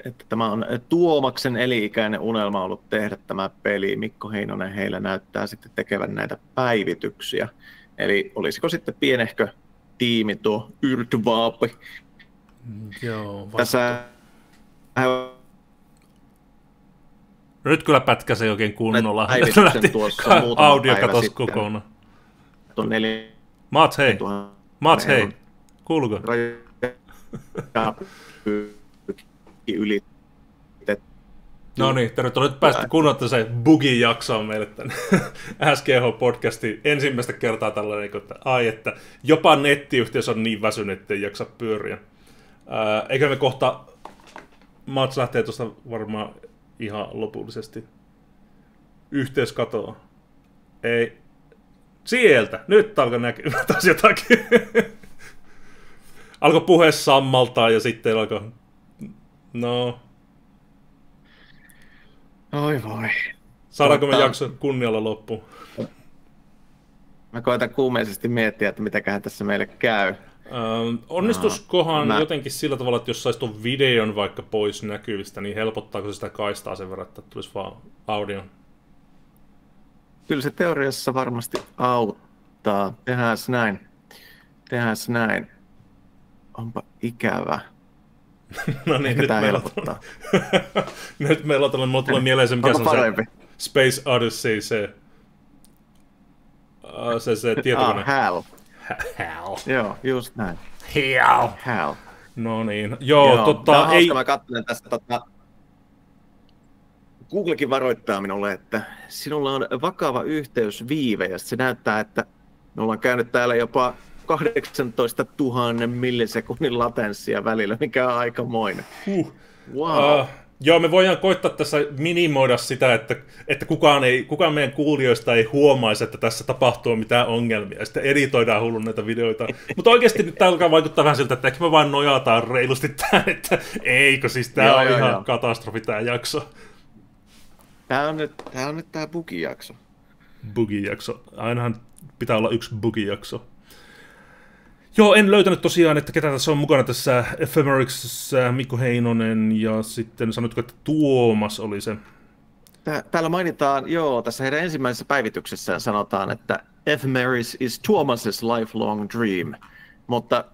että tämä on Tuomaksen eli-ikäinen unelma ollut tehdä tämä peli. Mikko Heinonen heillä näyttää sitten tekevän näitä päivityksiä. Eli olisiko sitten pienehkö tiimi tuo Urdvab? Joo, tässä nyt kyllä pätkäsee oikein kunnolla. Audio katosi kokonaan. Mats, hei. Kuuluuko? Ylitetty. No niin, tervetuloa. Nyt päästä kunnolla se bugi-jaksoon meille tänne SGH-podcastiin. Ensimmäistä kertaa tällainen, että jopa nettiyhteys on niin väsynyt, ettei jaksa pyöriä. Eikä me kohta, Mats lähtee tuosta varmaan ihan lopullisesti. Yhteys katoaa. Ei. Sieltä! Nyt alkoi näkymään taas jotakin. Alkoi puhe sammaltaa ja sitten alkoi... No... Oi voi. Saadaanko me jakso kunnialla loppuun? Mä koitan kuumeisesti miettiä, että mitäköhän tässä meille käy. Onnistuskohan jotenkin sillä tavalla, että jos saisi tuon videon vaikka pois näkyvistä, niin helpottaako se sitä kaistaa sen verran, että tulisi vaan audio? Kyllä se teoriassa varmasti auttaa. Tehdääs näin. Onpa ikävä. No niin, nyt meillä on tällainen, mulla tulee mieleen se, mikä se on se Space Odyssey, se tietokone. HAL. HAL. Joo, just näin. HAL. No niin, joo. Tämä on hauska, mä katselen tässä, Googlekin varoittaa minulle, että sinulla on vakava yhteysviive, ja se näyttää, että me ollaan käynyt täällä jopa 18 000 millisekunnin latenssia välillä, mikä on aikamoinen. Wow. Joo, me voidaan koittaa tässä minimoida sitä, että kukaan meidän kuulijoista ei huomaisi, että tässä tapahtuu mitään ongelmia, ja sitten editoidaan hullun näitä videoita. Mutta oikeasti nyt tämä alkaa vaikuttaa vähän siltä, että ehkä me vain nojataan reilusti tähän, että eikö, siis tämä on ihan katastrofi tämä jakso. Tämä on nyt tämä bugi-jakso. Bugi-jakso. Ainahan pitää olla yksi bugi-jakso. Joo, en löytänyt tosiaan, että ketä tässä on mukana tässä Ephemerixissä, Mikko Heinonen ja sitten sanotko, että Tuomas oli se. Täällä mainitaan, tässä heidän ensimmäisessä päivityksessään sanotaan, että Ephemeris is Tuomas's lifelong dream, mutta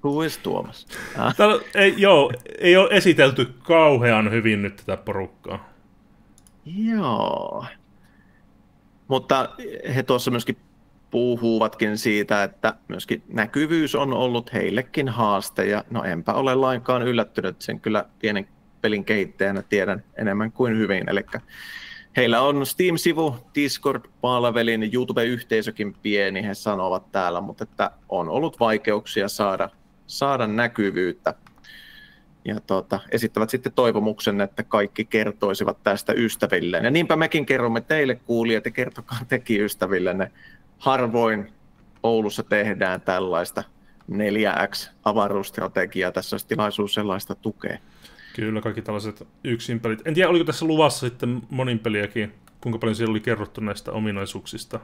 who is Tuomas? Täällä, ei ole esitelty kauhean hyvin nyt tätä porukkaa. Joo, mutta he tuossa myöskin puhuvatkin siitä, että myöskin näkyvyys on ollut heillekin haaste, ja no enpä ole lainkaan yllättynyt, sen kyllä pienen pelin kehittäjänä tiedän enemmän kuin hyvin, eli heillä on Steam-sivu, Discord-palvelin, YouTube-yhteisökin pieni, he sanovat täällä, mutta että on ollut vaikeuksia saada näkyvyyttä. Ja esittävät sitten toivomuksen, että kaikki kertoisivat tästä ystävilleen. Ja niinpä mekin kerromme teille kuulijat, ja kertokaa teki ystävillenne. Harvoin Oulussa tehdään tällaista 4X-avaruusstrategiaa. Tässä olisi tilaisuus sellaista tukea. Kyllä, kaikki tällaiset yksinpelit. En tiedä, oliko tässä luvassa sitten moninpeliäkin, kuinka paljon siellä oli kerrottu näistä ominaisuuksista.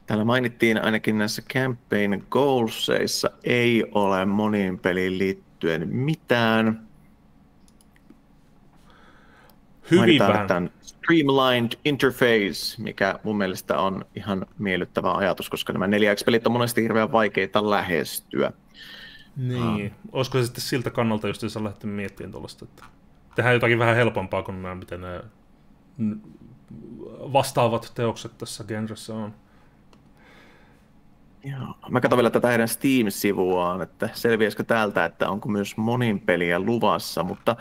Täällä mainittiin ainakin näissä campaign goalsseissa ei ole monin peliin liittyen mitään. Hyvin vähän. Tämän streamlined interface, mikä mun mielestä on ihan miellyttävä ajatus, koska nämä 4X-pelit on monesti hirveän vaikeita lähestyä. Niin, olisiko se sitten siltä kannalta, jos sä lähdette miettimään tuollaista, että tehdään jotakin vähän helpompaa kuin nämä, miten nämä vastaavat teokset tässä genressä on. Joo. Mä katson vielä tätä heidän Steam-sivuaan, että selviäisikö täältä, että onko myös monin peliä luvassa, mutta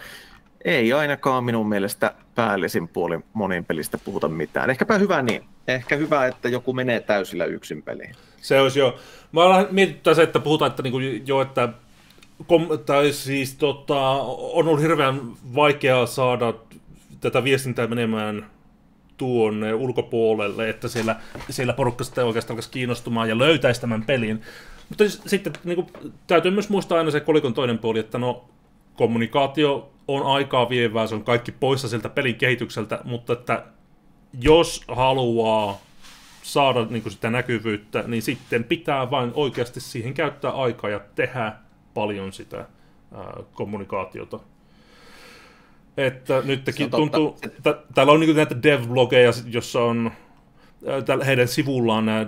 ei ainakaan minun mielestä päällisin puolin monin pelistä puhuta mitään. Ehkäpä hyvä niin. Ehkä hyvä, että joku menee täysillä yksin peliin. Se olisi jo. Mä olen mietittyä se, että puhutaan, että on ollut hirveän vaikeaa saada tätä viestintää menemään tuonne ulkopuolelle, että siellä porukka sitten oikeastaan alkaisi kiinnostumaan ja löytäisi tämän pelin. Mutta sitten täytyy myös muistaa aina se kolikon toinen puoli, että kommunikaatio on aikaa vievää, se on kaikki poissa sieltä pelin kehitykseltä, mutta että jos haluaa saada sitä näkyvyyttä, niin sitten pitää vain oikeasti siihen käyttää aikaa ja tehdä paljon sitä kommunikaatiota. Että nytkin tuntuu, täällä on näitä dev-blogeja, jossa on heidän sivullaan nämä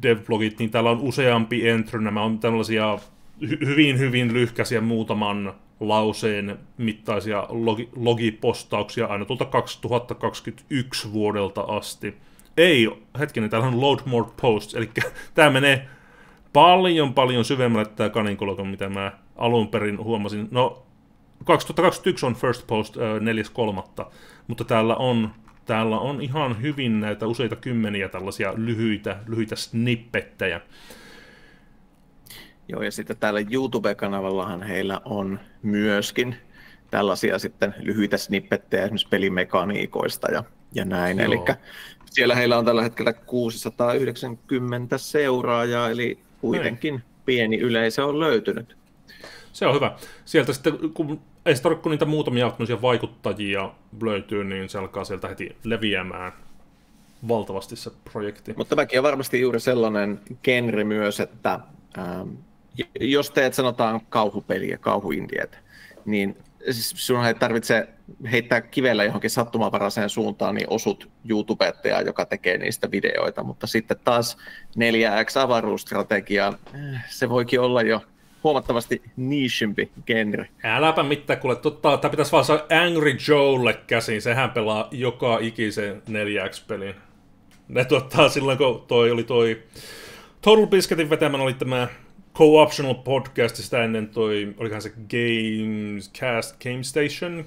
dev-blogit, niin täällä on useampi entry, nämä on tällaisia hyvin lyhkäisiä muutaman lauseen mittaisia logipostauksia aina tuolta 2021 vuodelta asti. Ei, hetkinen, täällä on load more posts, eli tämä menee paljon syvemmälle tämä kaninkolo kuin mitä mä alun perin huomasin. No, 2021 on First Post 4.3., mutta täällä on ihan hyvin näitä useita kymmeniä tällaisia lyhyitä snippettejä. Joo, ja sitten täällä YouTube-kanavallahan heillä on myöskin tällaisia sitten lyhyitä snippettejä esimerkiksi pelimekaniikoista ja näin. Eli siellä heillä on tällä hetkellä 690 seuraajaa, eli kuitenkin pieni yleisö on löytynyt. Se on hyvä. Sieltä sitten, kun ei se tarvitse, kun niitä muutamia vaikuttajia löytyy, niin se alkaa sieltä heti leviämään valtavasti se projekti. Mutta tämäkin on varmasti juuri sellainen genre myös, että jos teet sanotaan kauhupeliä, kauhuindietä, niin siis sinun ei tarvitse heittää kivellä johonkin sattumanvaraiseen suuntaan, niin osut YouTubettajaa, joka tekee niistä videoita, mutta sitten taas 4X-avaruusstrategia, se voikin olla jo huomattavasti nichempi genre. Äläpä mitään, kuule, tämä pitäisi vaan saada Angry Joelle käsiin, sehän pelaa joka ikisen 4X-pelin. Ne silloin, kun oli Total Biscuitin vetämän oli tämä Co-optional podcast, sitä ennen olikohan se Game Station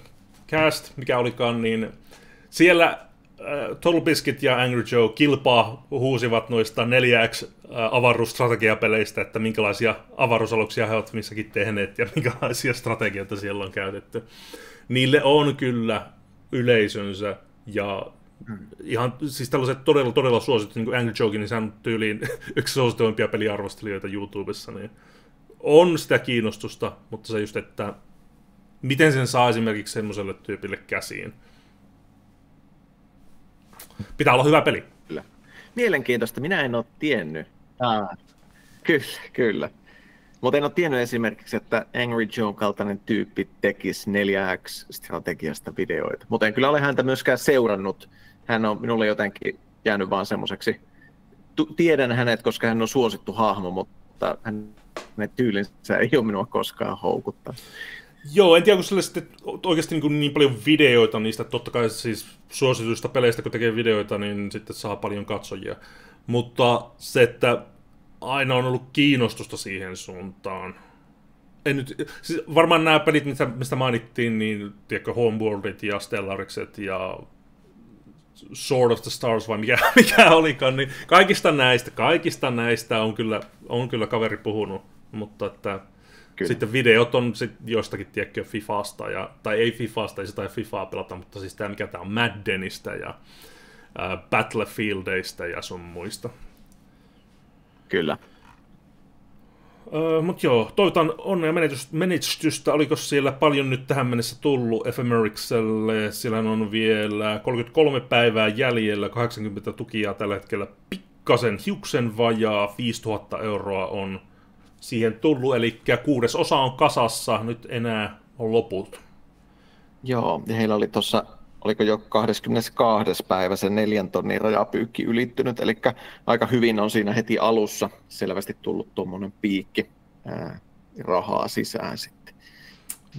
Cast, mikä olikaan, niin siellä Total Biscuit ja Angry Joe kilpaa huusivat noista 4X-avaruusstrategiapeleistä, että minkälaisia avaruusaluksia he ovat missäkin tehneet ja minkälaisia strategioita siellä on käytetty. Niille on kyllä yleisönsä ja ihan siis tällaiset todella suositut, niin kuin Angry Joekin, niin se on tyyliin yksi suosituimpia peliarvostelijoita YouTubessa, niin on sitä kiinnostusta, mutta se just, että miten sen saa esimerkiksi semmoiselle tyypille käsiin. Pitää olla hyvä peli. Kyllä. Mielenkiintoista, minä en ole tiennyt. Kyllä. Mutta en ole tiennyt esimerkiksi, että Angry Joe kaltainen tyyppi tekisi 4X-strategiasta videoita. Mutta en kyllä ole häntä myöskään seurannut. Hän on minulle jotenkin jäänyt vaan semmoiseksi. Tiedän hänet, koska hän on suosittu hahmo, mutta hänen tyylinsä ei ole minua koskaan houkuttanut. Joo, en tiedä, kun sille sitten oikeasti niin paljon videoita niistä, totta kai siis suosituista peleistä, kun tekee videoita, niin sitten saa paljon katsojia. Mutta se, että aina on ollut kiinnostusta siihen suuntaan. Siis varmaan nämä pelit, mistä mainittiin, niin tiedätkö, Homeworldit ja Stellarikset ja Sword of the Stars vai mikä olikaan, niin kaikista näistä on kyllä kaveri puhunut, mutta että kyllä. Sitten videot on jostakin, tiedätkö, Fifasta, tai ei Fifasta, ei sitä Fifaa pelata, mutta siis tämä, mikä tämä on Maddenista ja Battlefieldeista ja sun muista. Kyllä. Mutta joo, toivotan onnea menestystä. Oliko siellä paljon nyt tähän mennessä tullut Ephemerikselle? Siellä on vielä 33 päivää jäljellä, 80 tukijaa tällä hetkellä. Pikkasen hiuksen vajaa, 5000 euroa on siihen tullut, eli 1/6 on kasassa, nyt enää on loput. Joo, ja heillä oli tuossa, oliko jo 22. päivä se 4 tonnin rajapyykki ylittynyt, eli aika hyvin on siinä heti alussa selvästi tullut tuommoinen piikki rahaa sisään sitten.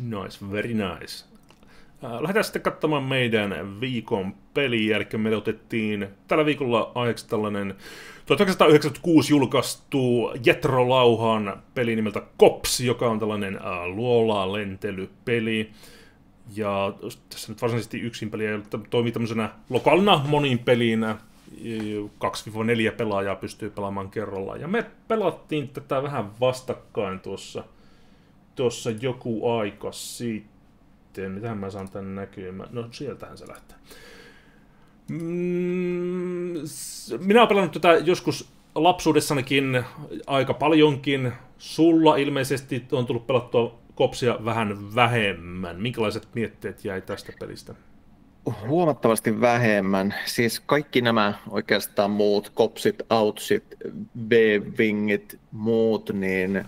Nice, very nice. Lähdetään sitten katsomaan meidän viikon peliä, eli me otettiin tällä viikolla aiheeksi tällainen 1996 julkaistu Jethro Lauhan peli nimeltä Cops, joka on tällainen luola-lentelypeli. Ja tässä nyt varsinaisesti yksin peliä toimii tämmöisenä lokaalina monin pelinä. 2-4 pelaajaa pystyy pelaamaan kerrallaan. Ja me pelattiin tätä vähän vastakkain tuossa joku aika sitten. Mitähän mä saan tän näkymään? No sieltähän se lähtee. Minä olen pelannut tätä joskus lapsuudessanikin aika paljonkin. Sulla ilmeisesti on tullut pelattua Copsia vähän vähemmän. Minkälaiset mietteet jäi tästä pelistä? Huomattavasti vähemmän. Siis kaikki nämä oikeastaan muut, Copsit, Outsit, B-Wingit, muut, niin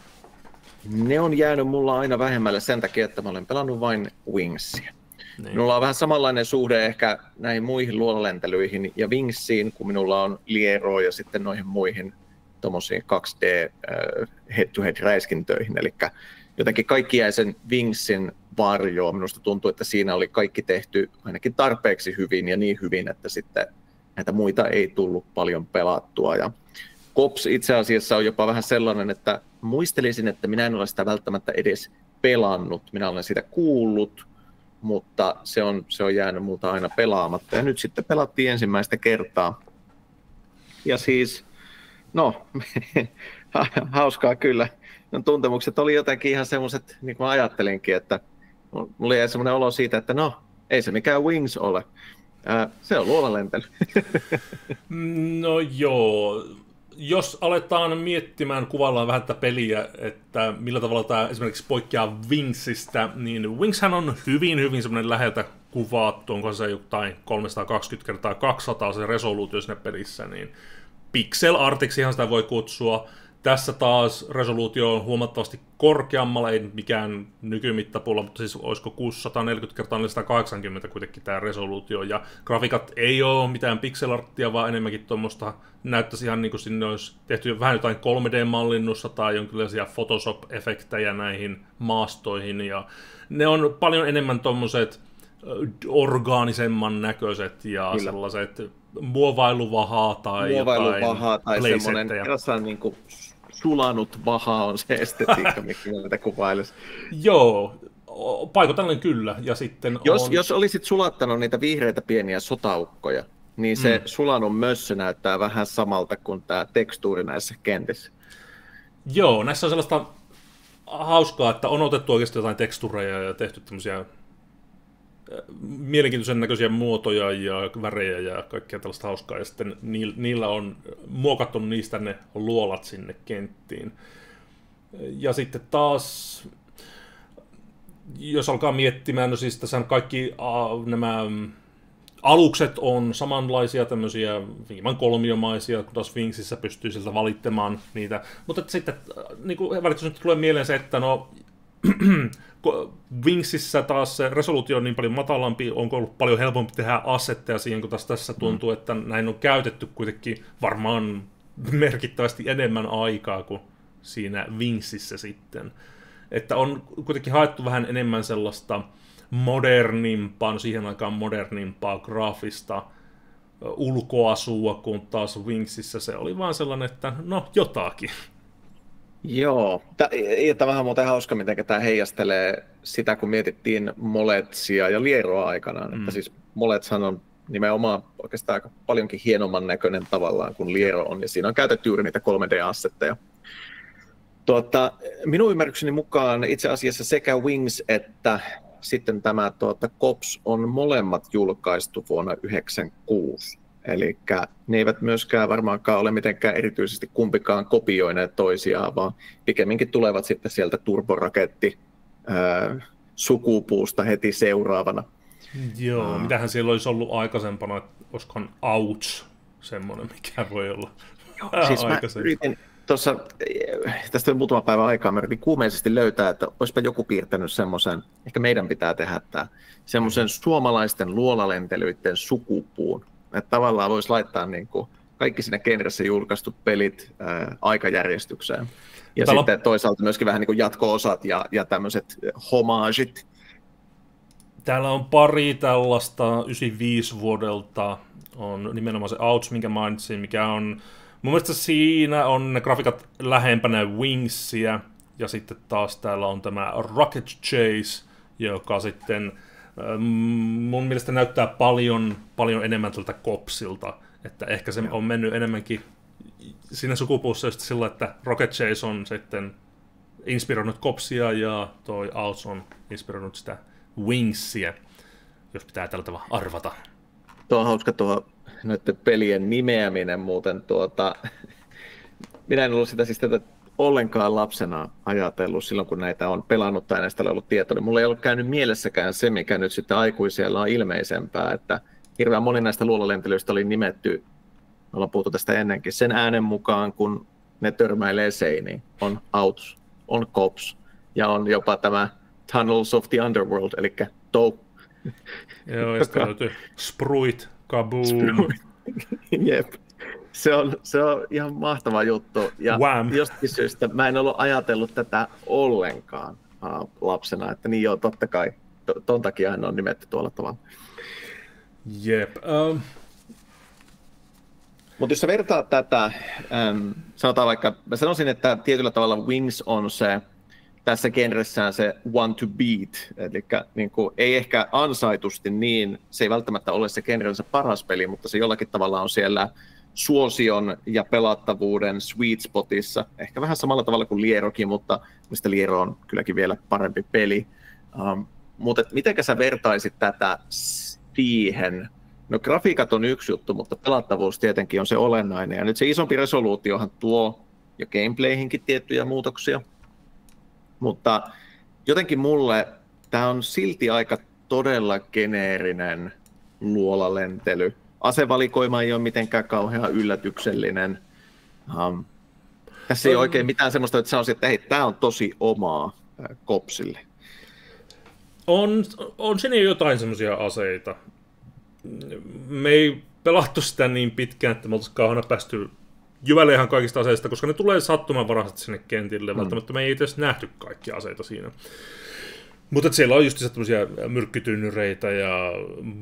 ne on jäänyt mulla aina vähemmälle sen takia, että mä olen pelannut vain Wingsia. Niin. Minulla on vähän samanlainen suhde ehkä näihin muihin luolalentelyihin ja Wingsiin, kun minulla on Lieroa ja sitten noihin muihin tommosiin 2D head-to-head-räiskintöihin. Eli jotenkin kaikki jäi sen Wingsin varjoon. Minusta tuntuu, että siinä oli kaikki tehty ainakin tarpeeksi hyvin ja niin hyvin, että sitten näitä muita ei tullut paljon pelattua. Ja Cops itse asiassa on jopa vähän sellainen, että muistelisin, että minä en ole sitä välttämättä edes pelannut. Minä olen siitä kuullut, mutta se on jäänyt multa aina pelaamatta. Ja nyt sitten pelattiin ensimmäistä kertaa. Ja siis, no, hauskaa kyllä. No, tuntemukset oli jotenkin ihan semmoiset, niin kuin ajattelinkin, että mulla jäi semmoinen olo siitä, että no, ei se mikään Wings ole. Se on luolalentely. No joo. Jos aletaan miettimään, kuvaillaan vähän tätä peliä, että millä tavalla tämä esimerkiksi poikkeaa Wingsistä, niin Wingshän on hyvin semmoinen läheltä kuvattu, onko se jotain 320x200 se resoluutio siinä pelissä, niin pixel artiksihan sitä voi kutsua. Tässä taas resoluutio on huomattavasti korkeammalla, ei mikään nykymittapuulla, mutta siis olisiko 640x480 kuitenkin tämä resoluutio, ja grafiikat ei ole mitään pixelarttia, vaan enemmänkin tuommoista näyttäisi ihan niin kuin sinne olisi tehty vähän jotain 3D-mallinnusta tai jonkinlaisia Photoshop-efektejä näihin maastoihin, ja ne on paljon enemmän tuommoiset orgaanisemman näköiset ja kyllä, sellaiset muovailuvahaa tai semmoinen niin kuin sulanut vaha on se estetiikka, mikä näitä kuvailisi. Joo, paikoitellen kyllä. Ja sitten jos olisit sulattanut niitä vihreitä pieniä sotaukkoja, niin se sulanut mössö näyttää vähän samalta kuin tämä tekstuuri näissä kentissä. Joo, näissä on sellaista hauskaa, että on otettu oikeasti jotain tekstureja ja tehty tämmöisiä mielenkiintoisen näköisiä muotoja ja värejä ja kaikkea tällaista hauskaa, ja sitten niillä on muokattu niistä ne luolat sinne kenttiin. Ja sitten taas, jos alkaa miettimään, no siis tässä kaikki nämä alukset on samanlaisia tämmöisiä viiman kolmiomaisia, kun taas Wingsissä pystyy sieltä valittamaan niitä. Mutta sitten niin kuin välittömästi tulee mieleen se, että no Wingsissä taas se resoluutio on niin paljon matalampi, onko ollut paljon helpompi tehdä assetteja siihen, kun tässä tuntuu, että näin on käytetty kuitenkin varmaan merkittävästi enemmän aikaa kuin siinä Wingsissä sitten. Että on kuitenkin haettu vähän enemmän sellaista modernimpaa, no siihen aikaan modernimpaa graafista ulkoasua, kun taas Wingsissä se oli vaan sellainen, että no jotakin. Joo, ja tämä on muuten hauska, miten tämä heijastelee sitä, kun mietittiin Moletsia ja Lieroa aikanaan. Että siis Moletshan on nimenomaan oikeastaan aika paljonkin hienomman näköinen tavallaan kuin Liero on, ja siinä on käytetty juuri niitä 3D-assetteja. Minun ymmärrykseni mukaan itse asiassa sekä Wings että sitten tämä Cops on molemmat julkaistu vuonna 1996. Eli ne eivät myöskään varmaankaan ole mitenkään erityisesti kumpikaan kopioineet toisiaan, vaan pikemminkin tulevat sitten sieltä turboraketti sukupuusta heti seuraavana. Joo, mitähän siellä olisi ollut aikaisempana, että olisikohan Ouch semmoinen, mikä voi olla siis aikaisemmin. Tästä on muutama päivä aikaa, mä yritin kuumeisesti löytää, että olisipa joku piirtänyt semmoisen, ehkä meidän pitää tehdä tämä, semmoisen suomalaisten luolalentelyiden sukupuun. Että tavallaan voisi laittaa niin kuin kaikki siinä genressä julkaistut pelit aikajärjestykseen. Ja sitten toisaalta myöskin vähän niin kuin jatko-osat ja tämmöiset homaagit. Täällä on pari tällaista 95 vuodelta. On nimenomaan se Ouch, minkä mainitsin, mikä on mun mielestä siinä on ne grafiikat lähempänä Wingsia. Ja sitten taas täällä on tämä Rocket Chase, joka sitten mun mielestä näyttää paljon enemmän tältä Copsilta, että ehkä se on mennyt enemmänkin siinä sukupuussa just sillä, että Rocket Chase on sitten inspiroinut Copsia ja toi Ouch on inspiroinut sitä Wingsia, jos pitää tällä tavalla arvata. Tuo on hauska noiden pelien nimeäminen muuten. Minä en ollut sitä siis tätä ollenkaan lapsena ajatellut silloin, kun näitä on pelannut tai näistä on ollut tietoa. Mulla ei ollut käynyt mielessäkään se, mikä nyt sitten aikuisella on ilmeisempää, että hirveän moni näistä luolalentelyistä oli nimetty, me ollaan puhuttu tästä ennenkin, sen äänen mukaan, kun ne törmäilee seiniin. On Ouch, on Cops ja on jopa tämä Tunnels of the Underworld, eli TOW. Joo, ja sitten löytyy Spruit, Kaboom. Jep. Se on ihan mahtava juttu, ja jostain syystä mä en ollut ajatellut tätä ollenkaan lapsena, että niin joo, totta kai, ton takia hän on nimetty tuolla tavalla. Jep. Mutta jos sä vertaat tätä, sanotaan vaikka, mä sanoisin, että tietyllä tavalla Wings on se, tässä genressään se one to beat, eli niin kuin, ei ehkä ansaitusti niin, se ei välttämättä ole se genrensä paras peli, mutta se jollakin tavalla on siellä suosion ja pelattavuuden sweet spotissa, ehkä vähän samalla tavalla kuin Lierokin, mutta mistä Liero on kylläkin vielä parempi peli. Mutta mitenkä sä vertaisit tätä siihen? No grafiikat on yksi juttu, mutta pelattavuus tietenkin on se olennainen. Ja nyt se isompi resoluutiohan tuo jo gameplayhinkin tiettyjä muutoksia. Mutta jotenkin mulle tämä on silti aika todella geneerinen luolalentely. Asevalikoima ei ole mitenkään kauhean yllätyksellinen. Tässä ei oikein mitään semmoista, että sanoisin, että hei, tämä on tosi omaa Kopsille. On siinä jotain semmoisia aseita. Me ei pelattu sitä niin pitkään, että me oltaisiin kauheana päästy jyvälle ihan kaikista aseista, koska ne tulee sattumanvaraisesti sinne kentille. Välttämättä me ei edes nähty kaikkia aseita siinä. Mutta siellä on just tämmöisiä myrkkytynnyreitä ja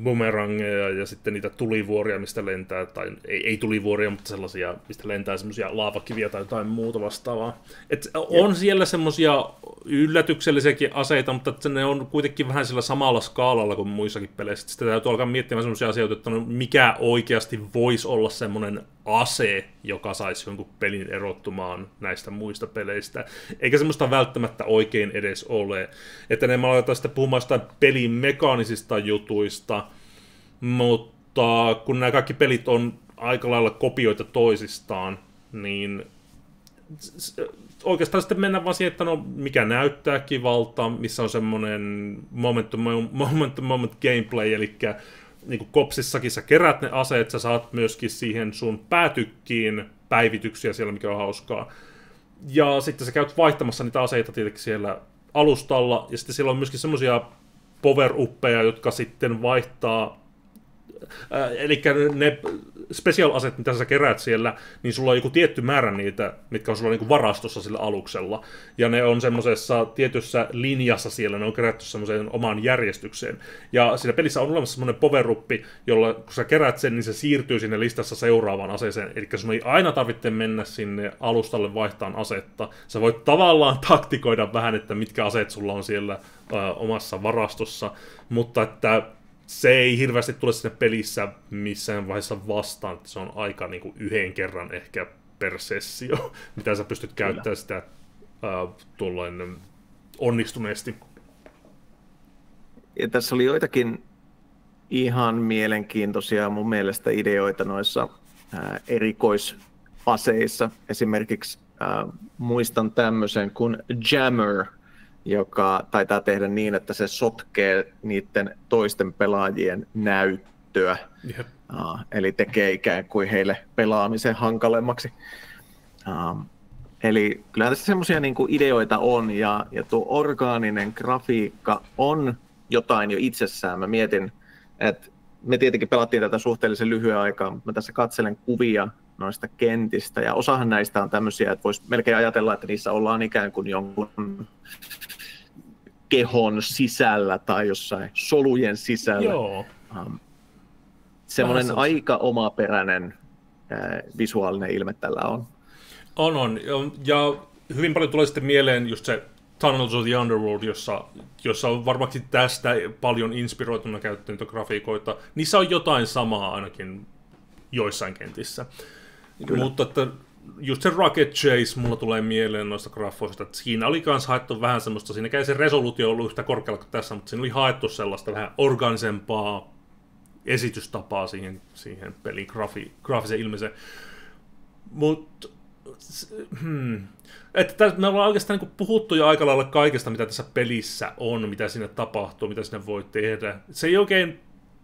bumerangeja ja sitten niitä tulivuoria, mistä lentää, tai ei tulivuoria, mutta sellaisia, mistä lentää semmoisia laavakiviä tai jotain muuta vastaavaa. Et on siellä semmoisia yllätyksellisiäkin aseita, mutta ne on kuitenkin vähän sillä samalla skaalalla kuin muissakin peleissä. Sitten täytyy alkaa miettimään semmoisia asioita, että mikä oikeasti voisi olla semmoinen ase, joka saisi jonkun pelin erottumaan näistä muista peleistä. Eikä semmoista välttämättä oikein edes ole. Että ne aletaan sitten puhumaan jostain pelin mekaanisista jutuista, mutta kun nämä kaikki pelit on aika lailla kopioita toisistaan, niin oikeastaan sitten mennään vaan siihen, että no mikä näyttää kivalta, missä on semmoinen moment gameplay, eli niin kuin Kopsissakin sä kerät ne aseet, sä saat myöskin siihen sun päätykkiin päivityksiä siellä, mikä on hauskaa. Ja sitten sä käyt vaihtamassa niitä aseita tietenkin siellä alustalla, ja sitten siellä on myöskin semmoisia power-uppeja, jotka sitten vaihtaa, eli ne special-aset, mitä sä keräät siellä, niin sulla on joku tietty määrä niitä, mitkä on sulla niinku varastossa sillä aluksella, ja ne on semmoisessa tietyssä linjassa siellä, ne on kerätty semmoiseen omaan järjestykseen, ja siinä pelissä on olemassa semmoinen power-uppi, jolla kun sä kerät sen, niin se siirtyy sinne listassa seuraavaan aseeseen, eli sun ei aina tarvitse mennä sinne alustalle vaihtaan asetta, sä voit tavallaan taktikoida vähän, että mitkä aseet sulla on siellä omassa varastossa, mutta että se ei hirveästi tule sinne pelissä missään vaiheessa vastaan, että se on aika niin kuin yhden kerran ehkä per sessio, mitä sä pystyt käyttämään sitä tuollainen onnistuneesti. Ja tässä oli joitakin ihan mielenkiintoisia mun mielestä ideoita noissa erikoisaseissa. Esimerkiksi muistan tämmöisen kuin Jammer, joka taitaa tehdä niin, että se sotkee niiden toisten pelaajien näyttöä. Yep. Eli tekee ikään kuin heille pelaamisen hankalemmaksi. Eli kyllä tässä semmoisia niin kuin ideoita on, ja tuo orgaaninen grafiikka on jotain jo itsessään. Mä mietin, että me tietenkin pelattiin tätä suhteellisen lyhyen aikaa, mutta mä tässä katselen kuvia noista kentistä, ja osahan näistä on tämmöisiä, että voisi melkein ajatella, että niissä ollaan ikään kuin jonkun kehon sisällä tai jossain solujen sisällä. Joo. Semmoinen aika omaperäinen visuaalinen ilme tällä on. On. Ja hyvin paljon tulee sitten mieleen just se Tunnels of the Underworld, jossa on varmasti tästä paljon inspiroituna käytetty niitä grafiikoita. Niissä on jotain samaa ainakin joissain kentissä. Kyllä. Mutta että just se Rocket Chase mulla tulee mieleen noista graffoista, että siinä oli kans haettu vähän semmoista, siinäkään se resoluutio ollut yhtä korkealla kuin tässä, mutta siinä oli haettu sellaista vähän organisempaa esitystapaa siihen pelin graafisen ilmeeseen. Mutta että me ollaan oikeastaan niin puhuttu jo aika lailla kaikesta, mitä tässä pelissä on, mitä siinä tapahtuu, mitä siinä voi tehdä. Se ei oikein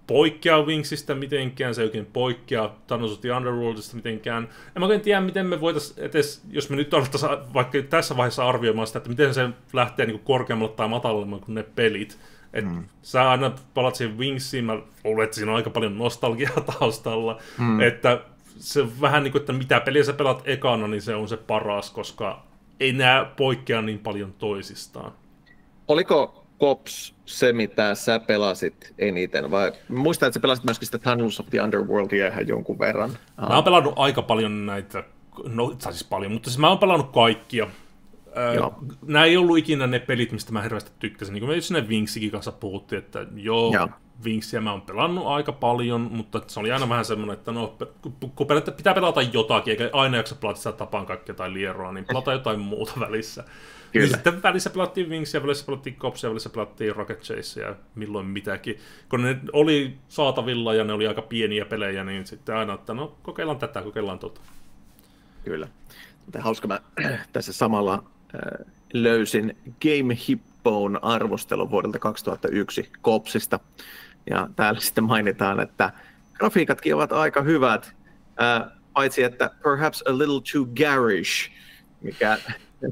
poikkea Wingsistä mitenkään, se ei oikein poikkea Tunnels of the Underworldista mitenkään. En mä oikein tiedä, miten me voitaisiin edes, jos me nyt alettaisiin vaikka tässä vaiheessa arvioimaan sitä, että miten se lähtee niin korkeammalle tai matalammalle kuin ne pelit. Sä aina palat siihen Wingsiin, mä luulen, että siinä on aika paljon nostalgiaa taustalla, että se vähän niin kuin, että mitä peliä sä pelaat ekana, niin se on se paras, koska ei nämä poikkea niin paljon toisistaan. Oliko Kops se, mitä sä pelasit eniten, vai muistan, että sä pelasit myöskin sitä Tunnels of the Underworldia ihan jonkun verran. Mä oon pelannut aika paljon näitä, no siis paljon, mutta siis mä oon pelannut kaikkia. Nämä ei ollut ikinä ne pelit, mistä mä hirveästi tykkäsin. Niin kuin me sinne Wingsikin kanssa puhuttiin, että joo. Wingsia mä oon pelannut aika paljon, mutta se oli aina vähän semmoinen, että no, kun pitää pelata jotakin, eikä aina jaksa pelata sitä Tapan kaikkea tai Lieroa, niin pelata jotain muuta välissä. Niin sitten välissä pelattiin Wingsia, välissä pelattiin Copsia, välissä pelattiin Rocket Chasea ja milloin mitäkin. Kun ne oli saatavilla ja ne oli aika pieniä pelejä, niin sitten aina, että no kokeillaan tätä, kokeillaan tota. Kyllä. Mutta hauska, mä tässä samalla löysin Game Hippon arvostelun vuodelta 2001 Copsista. Ja täällä sitten mainitaan, että grafiikatkin ovat aika hyvät, paitsi että perhaps a little too garish, mikä,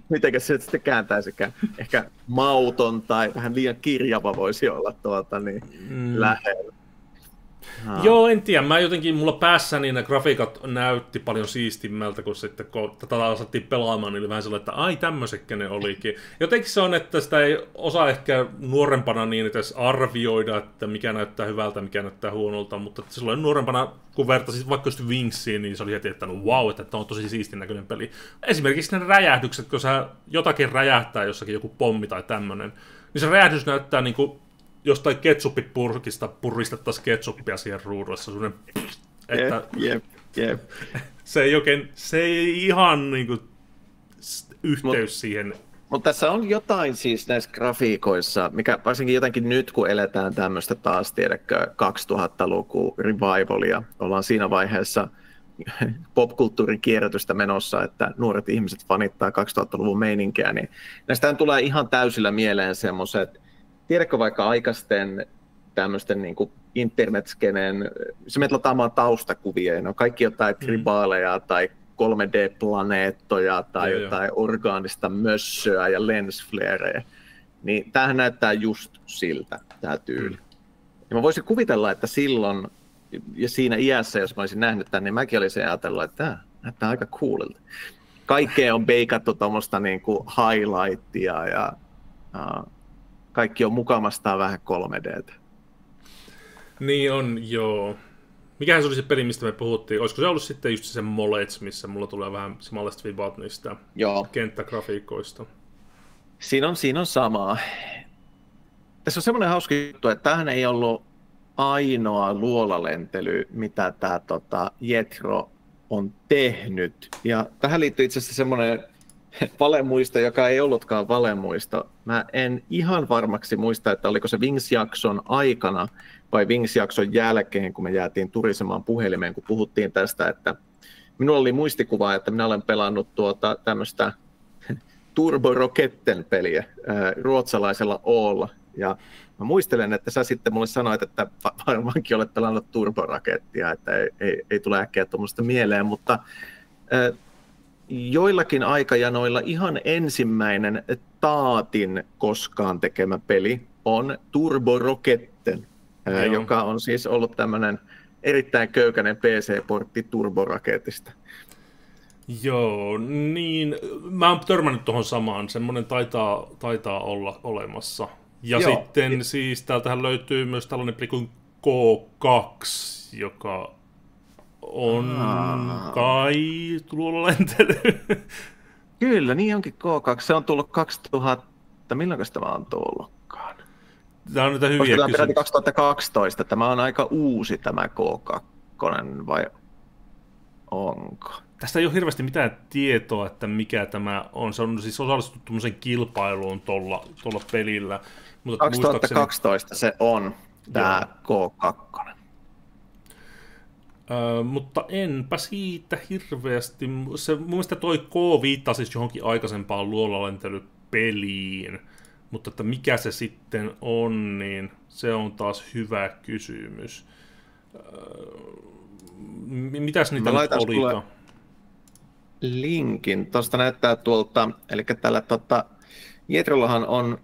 mitenkäs se sitten kääntäisikään, ehkä mauton tai vähän liian kirjava voisi olla lähellä. Joo, en tiedä. Mä jotenkin, mulla päässäni ne grafiikat näytti paljon siistimmältä, kun sitten kun tätä osattiin pelaamaan, niin oli vähän sellainen, että ai tämmöisekä ne olikin. Jotenkin se on, että sitä ei osaa ehkä nuorempana niin edes arvioida, että mikä näyttää hyvältä, mikä näyttää huonolta, mutta silloin nuorempana, kun vertaisit vaikka just Wingsiin, niin se oli heti, että no wow, että tämä on tosi siistin näköinen peli. Esimerkiksi ne räjähdykset, kun sä jotakin räjähtää jossakin joku pommi tai tämmönen, niin se räjähdys näyttää niinku jostain ketsuppipurkista puristettaisiin ketsuppia siihen ruudulle, että Jep. Se ei ihan niinku yhteys siihen. Mutta tässä on jotain siis näissä grafiikoissa, mikä varsinkin jotenkin nyt, kun eletään tämmöistä taas, tiedäkö, 2000-luvun revivalia, ollaan siinä vaiheessa popkulttuurin kierrätystä menossa, että nuoret ihmiset fanittaa 2000-luvun meininkiä, niin näistähän tulee ihan täysillä mieleen semmoiset, tiedätkö vaikka aikaisten tämmöisten niin kuin internetskeneen, se menet lataamaan taustakuvia, ne on kaikki jotain tribaaleja tai 3D-planeettoja tai jotain orgaanista mössöä ja lensflareja, niin tämähän näyttää just siltä, tämä tyyli. Ja mä voisin kuvitella, että silloin ja siinä iässä, jos mä olisin nähnyt tämän, niin mäkin olisin ajatellut, että tämä näyttää aika coolilta. Kaikkea on beikattu tuommoista niin kuin highlightia ja kaikki on mukamastaan vähän 3D:tä. Niin on, joo. Mikähän se oli se peli, mistä me puhuttiin? Olisiko se ollut sitten just se Molets, missä mulla tulee vähän samanlaista vibat niistä kenttägrafiikoista? Siinä on samaa. Tässä on semmoinen hauska juttu, että tämähän ei ollut ainoa luolalentely, mitä tämä Jethro on tehnyt. Ja tähän liittyy itse asiassa semmoinen valemuisto, joka ei ollutkaan valemuisto. Mä en ihan varmaksi muista, että oliko se Wings-jakson aikana vai Wings-jakson jälkeen, kun me jäätiin turisemaan puhelimeen, kun puhuttiin tästä, että minulla oli muistikuva, että minä olen pelannut tämmöistä Turbo Roketten peliä ruotsalaisella Oolla. Ja mä muistelen, että sä sitten mulle sanoit, että varmaankin olet pelannut Turbo Rakettia, että ei tule äkkiä tuommoista mieleen, mutta joillakin aikajanoilla ihan ensimmäinen Taatin koskaan tekemä peli on Turbo Roketten, joka on siis ollut tämmöinen erittäin köykäinen PC-portti Turbo Raketista. Joo, niin mä oon törmännyt tuohon samaan, semmoinen taitaa olla olemassa. Ja sitten siis täältähän löytyy myös tällainen peli kuin K2, joka on kai luolalentely. Kyllä, niin onkin K2. Se on tullut 2000, milloin tämä on tullutkaan? Tämä on niitä hyviä kysymyksiä. 2012. Tämä on aika uusi tämä K2, vai onko? Tästä ei ole hirveästi mitään tietoa, että mikä tämä on. Se on siis osallistuttu tuommoisen kilpailuun tuolla pelillä. Mutta 2012 se on tämä K2. Mutta enpä siitä hirveästi. Mun mielestä toi K viittaa siis johonkin aikaisempaan luolalentelypeliin. Mutta että mikä se sitten on, niin se on taas hyvä kysymys. Mitäs niitä nyt olikaan? Linkin. Tuosta näyttää tuolta, eli tällä Jethrollahan on,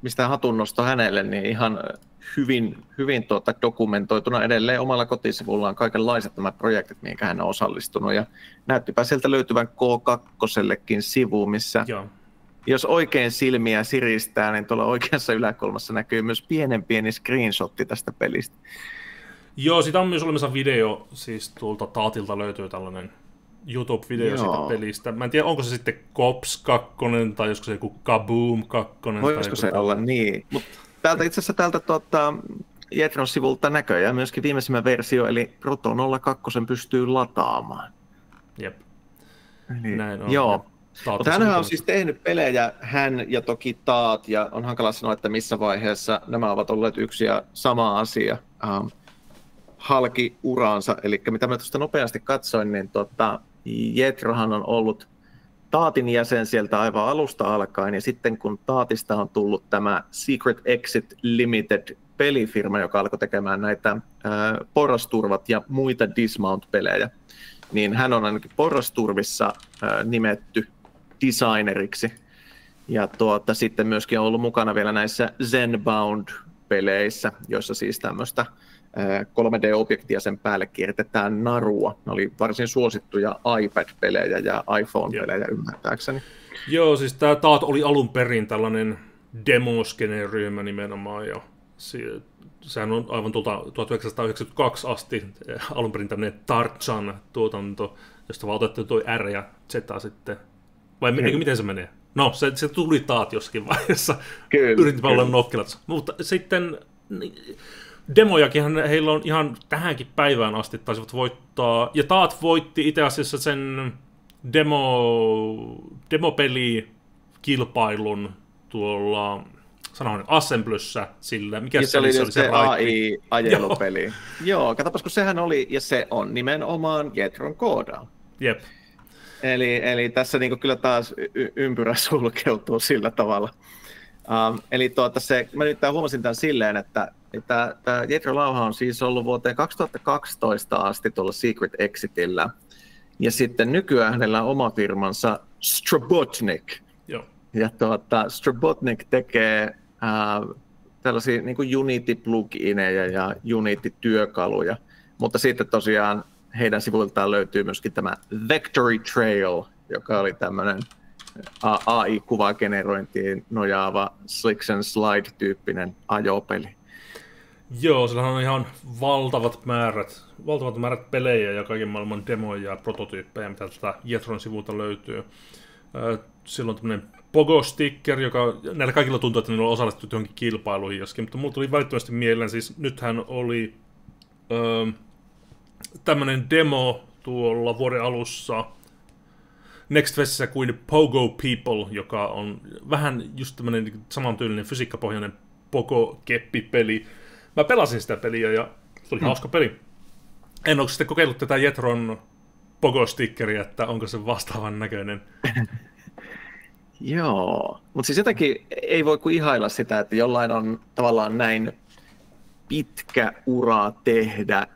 mistä hatunnosto hänelle, niin ihan hyvin dokumentoituna edelleen omalla kotisivullaan kaikenlaiset nämä projektit, mihin hän on osallistunut. Ja näyttipä sieltä löytyvän K2-sellekin sivu, missä jos oikein silmiä siristää, niin tuolla oikeassa yläkulmassa näkyy myös pieni screenshotti tästä pelistä. Joo, sitä on myös olemassa video, siis tuolta Taatilta löytyy tällainen YouTube-video siitä pelistä. Mä en tiedä, onko se sitten Cops 2 tai joskus se joku Kaboom 2. Voisiko se olla niin? Mutta itse asiassa täältä Jetron sivulta näköjään myöskin viimeisimmä versio, eli Proto 02 pystyy lataamaan. Jep. Eli, näin on. joo. Mutta hänhän on siis tehnyt pelejä, hän ja toki Taat, ja on hankala sanoa, että missä vaiheessa nämä ovat olleet yksi ja sama asia. Halki uraansa, eli mitä mä tuosta nopeasti katsoin, niin Jetrohan on ollut Taatin jäsen sieltä aivan alusta alkaen, ja sitten kun Taatista on tullut tämä Secret Exit Limited pelifirma, joka alkoi tekemään näitä porrasturvat ja muita Dismount-pelejä, niin hän on ainakin porrasturvissa nimetty designeriksi. Ja sitten myöskin on ollut mukana vielä näissä Zenbound-peleissä, joissa siis tämmöistä 3D-objektia sen päälle kiertetään narua. Ne oli varsin suosittuja iPad-pelejä ja iPhone-pelejä ymmärtääkseni. Joo, siis tämä Taat oli alun perin tällainen demoskeneryhmä nimenomaan jo. Sehän on aivan 1992 asti alun perin tämmöinen Tarzan-tuotanto, josta vaan otettu tuo R ja Z sitten. Vai miten se menee? No, se tuli Taat jossakin vaiheessa. Yritin olla nokkelat. Mutta sitten demojakin heillä on ihan tähänkin päivään asti taisivat voittaa. Ja Taat voitti itse asiassa sen demopeli-kilpailun tuolla sanoin Assemblyssä sillä, mikä se oli se AI-ajelupeli. Joo, katsopas kun sehän oli, ja se on nimenomaan Jetron koodaus. Jep. Eli tässä niinku kyllä taas ympyrä sulkeutuu sillä tavalla. Eli mä nyt huomasin tämän silleen, että tämä Jetro Lauha on siis ollut vuoteen 2012 asti tuolla Secret Exitillä. Ja sitten nykyään hänellä on oma firmansa Strabotnik. Joo. Ja Strabotnik tekee tällaisia niin kuin Unity-plugineja ja Unity-työkaluja, mutta sitten tosiaan heidän sivuiltaan löytyy myöskin tämä Vectory Trail, joka oli tämmöinen AI-kuvagenerointiin nojaava Slicks and Slide-tyyppinen ajopeli. Joo, sillä on ihan valtavat määrät pelejä ja kaiken maailman demoja ja prototyyppejä, mitä tästä Jetron sivulta löytyy. Silloin tämmöinen Pogo-sticker, joka näillä kaikilla tuntuu, että ne on osallistuttu johonkin kilpailuihin joskin, mutta mulla tuli välittömästi mieleen, siis nythän oli tämmöinen demo tuolla vuoden alussa Next Festissä kuin Pogo People, joka on vähän just tämmöinen samantyylinen fysiikkapohjainen Pogo-keppipeli. Mä pelasin sitä peliä ja se oli hauska peli. En ole sitten kokeillut tätä Jetron Pogo-stickeria, että onko se vastaavan näköinen. Joo, mutta siis jotenkin ei voi kuin ihailla sitä, että jollain on tavallaan näin pitkä ura tehdä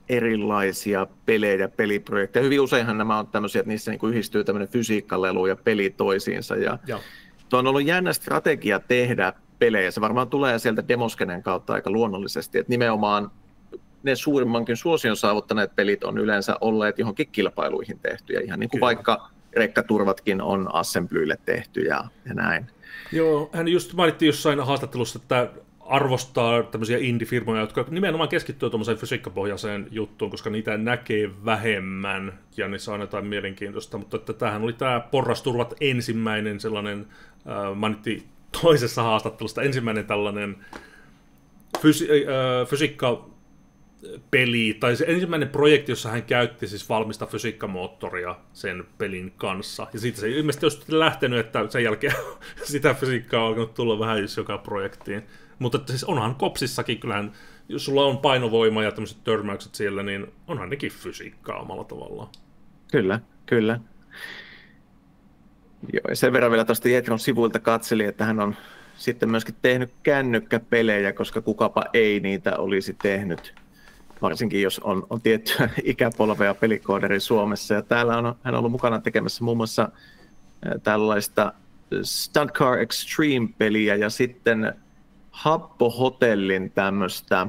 erilaisia pelejä, peliprojekteja. Hyvin useinhan nämä on tämmöisiä, että niissä niinku yhdistyy tämmöinen fysiikkalelu ja peli toisiinsa. Ja tuo on ollut jännä strategia tehdä pelejä. Se varmaan tulee sieltä demoskenen kautta aika luonnollisesti, että nimenomaan ne suurimmankin suosion saavuttaneet pelit on yleensä olleet johonkin kilpailuihin tehtyjä, ihan niin kuin vaikka rekkaturvatkin on Assemblylle tehty ja näin. Joo, hän just mainittiin jossain haastattelussa, että arvostaa tämmöisiä indie-firmoja, jotka nimenomaan keskittyy tuommoiseen fysiikkapohjaiseen juttuun, koska niitä näkee vähemmän ja niissä on jotain mielenkiintoista, mutta että tämähän oli tämä Porrasturvat ensimmäinen sellainen, mainittiin toisessa haastattelussa, ensimmäinen tällainen fysiikkapeli, tai se ensimmäinen projekti, jossa hän käytti siis valmista fysiikkamoottoria sen pelin kanssa. Ja siitä se ilmeisesti olisi lähtenyt, että sen jälkeen sitä fysiikkaa on alkanut tulla vähän just joka projektiin. Mutta siis onhan kopsissakin, kyllähän, jos sulla on painovoima ja tämmöiset törmäykset siellä, niin onhan nekin fysiikkaa omalla tavallaan. Kyllä, kyllä. Joo, ja sen verran vielä tuosta Jetron sivuilta katseli, että hän on sitten myöskin tehnyt kännykkäpelejä, koska kukapa ei niitä olisi tehnyt. Varsinkin jos on tiettyä ikäpolvea pelikooderin Suomessa. Ja täällä hän on ollut mukana tekemässä muun muassa tällaista Stunt Car Extreme-peliä ja sitten Habbo Hotellin tämmöistä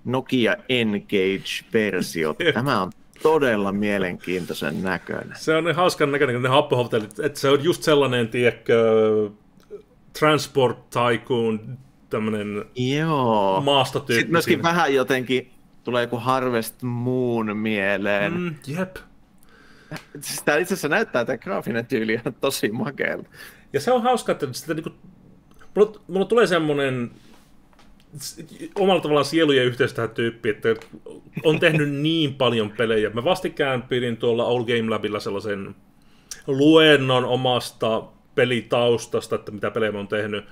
Nokia Engage-versiota. Tämä on todella mielenkiintoisen näköinen. Se on hauskan näköinen, ne Habbo Hotellit, että se on just sellainen, tiedätkö, Transport Tycoon, tämmönen Joo. maastotyyppi. Sitten myöskin vähän jotenkin tulee joku Harvest Moon mieleen. Jep. Tämä itse asiassa näyttää tämä graafinen tyyli ihan tosi makealta. Ja se on hauska, että sitä niinku, mulla tulee semmoinen omalla tavallaan sielujen yhteistä tyyppi, että on tehnyt niin paljon pelejä. Mä vastikään pidin tuolla Old Game Labilla sellaisen luennon omasta pelitaustasta, että mitä pelejä mä oon tehnyt.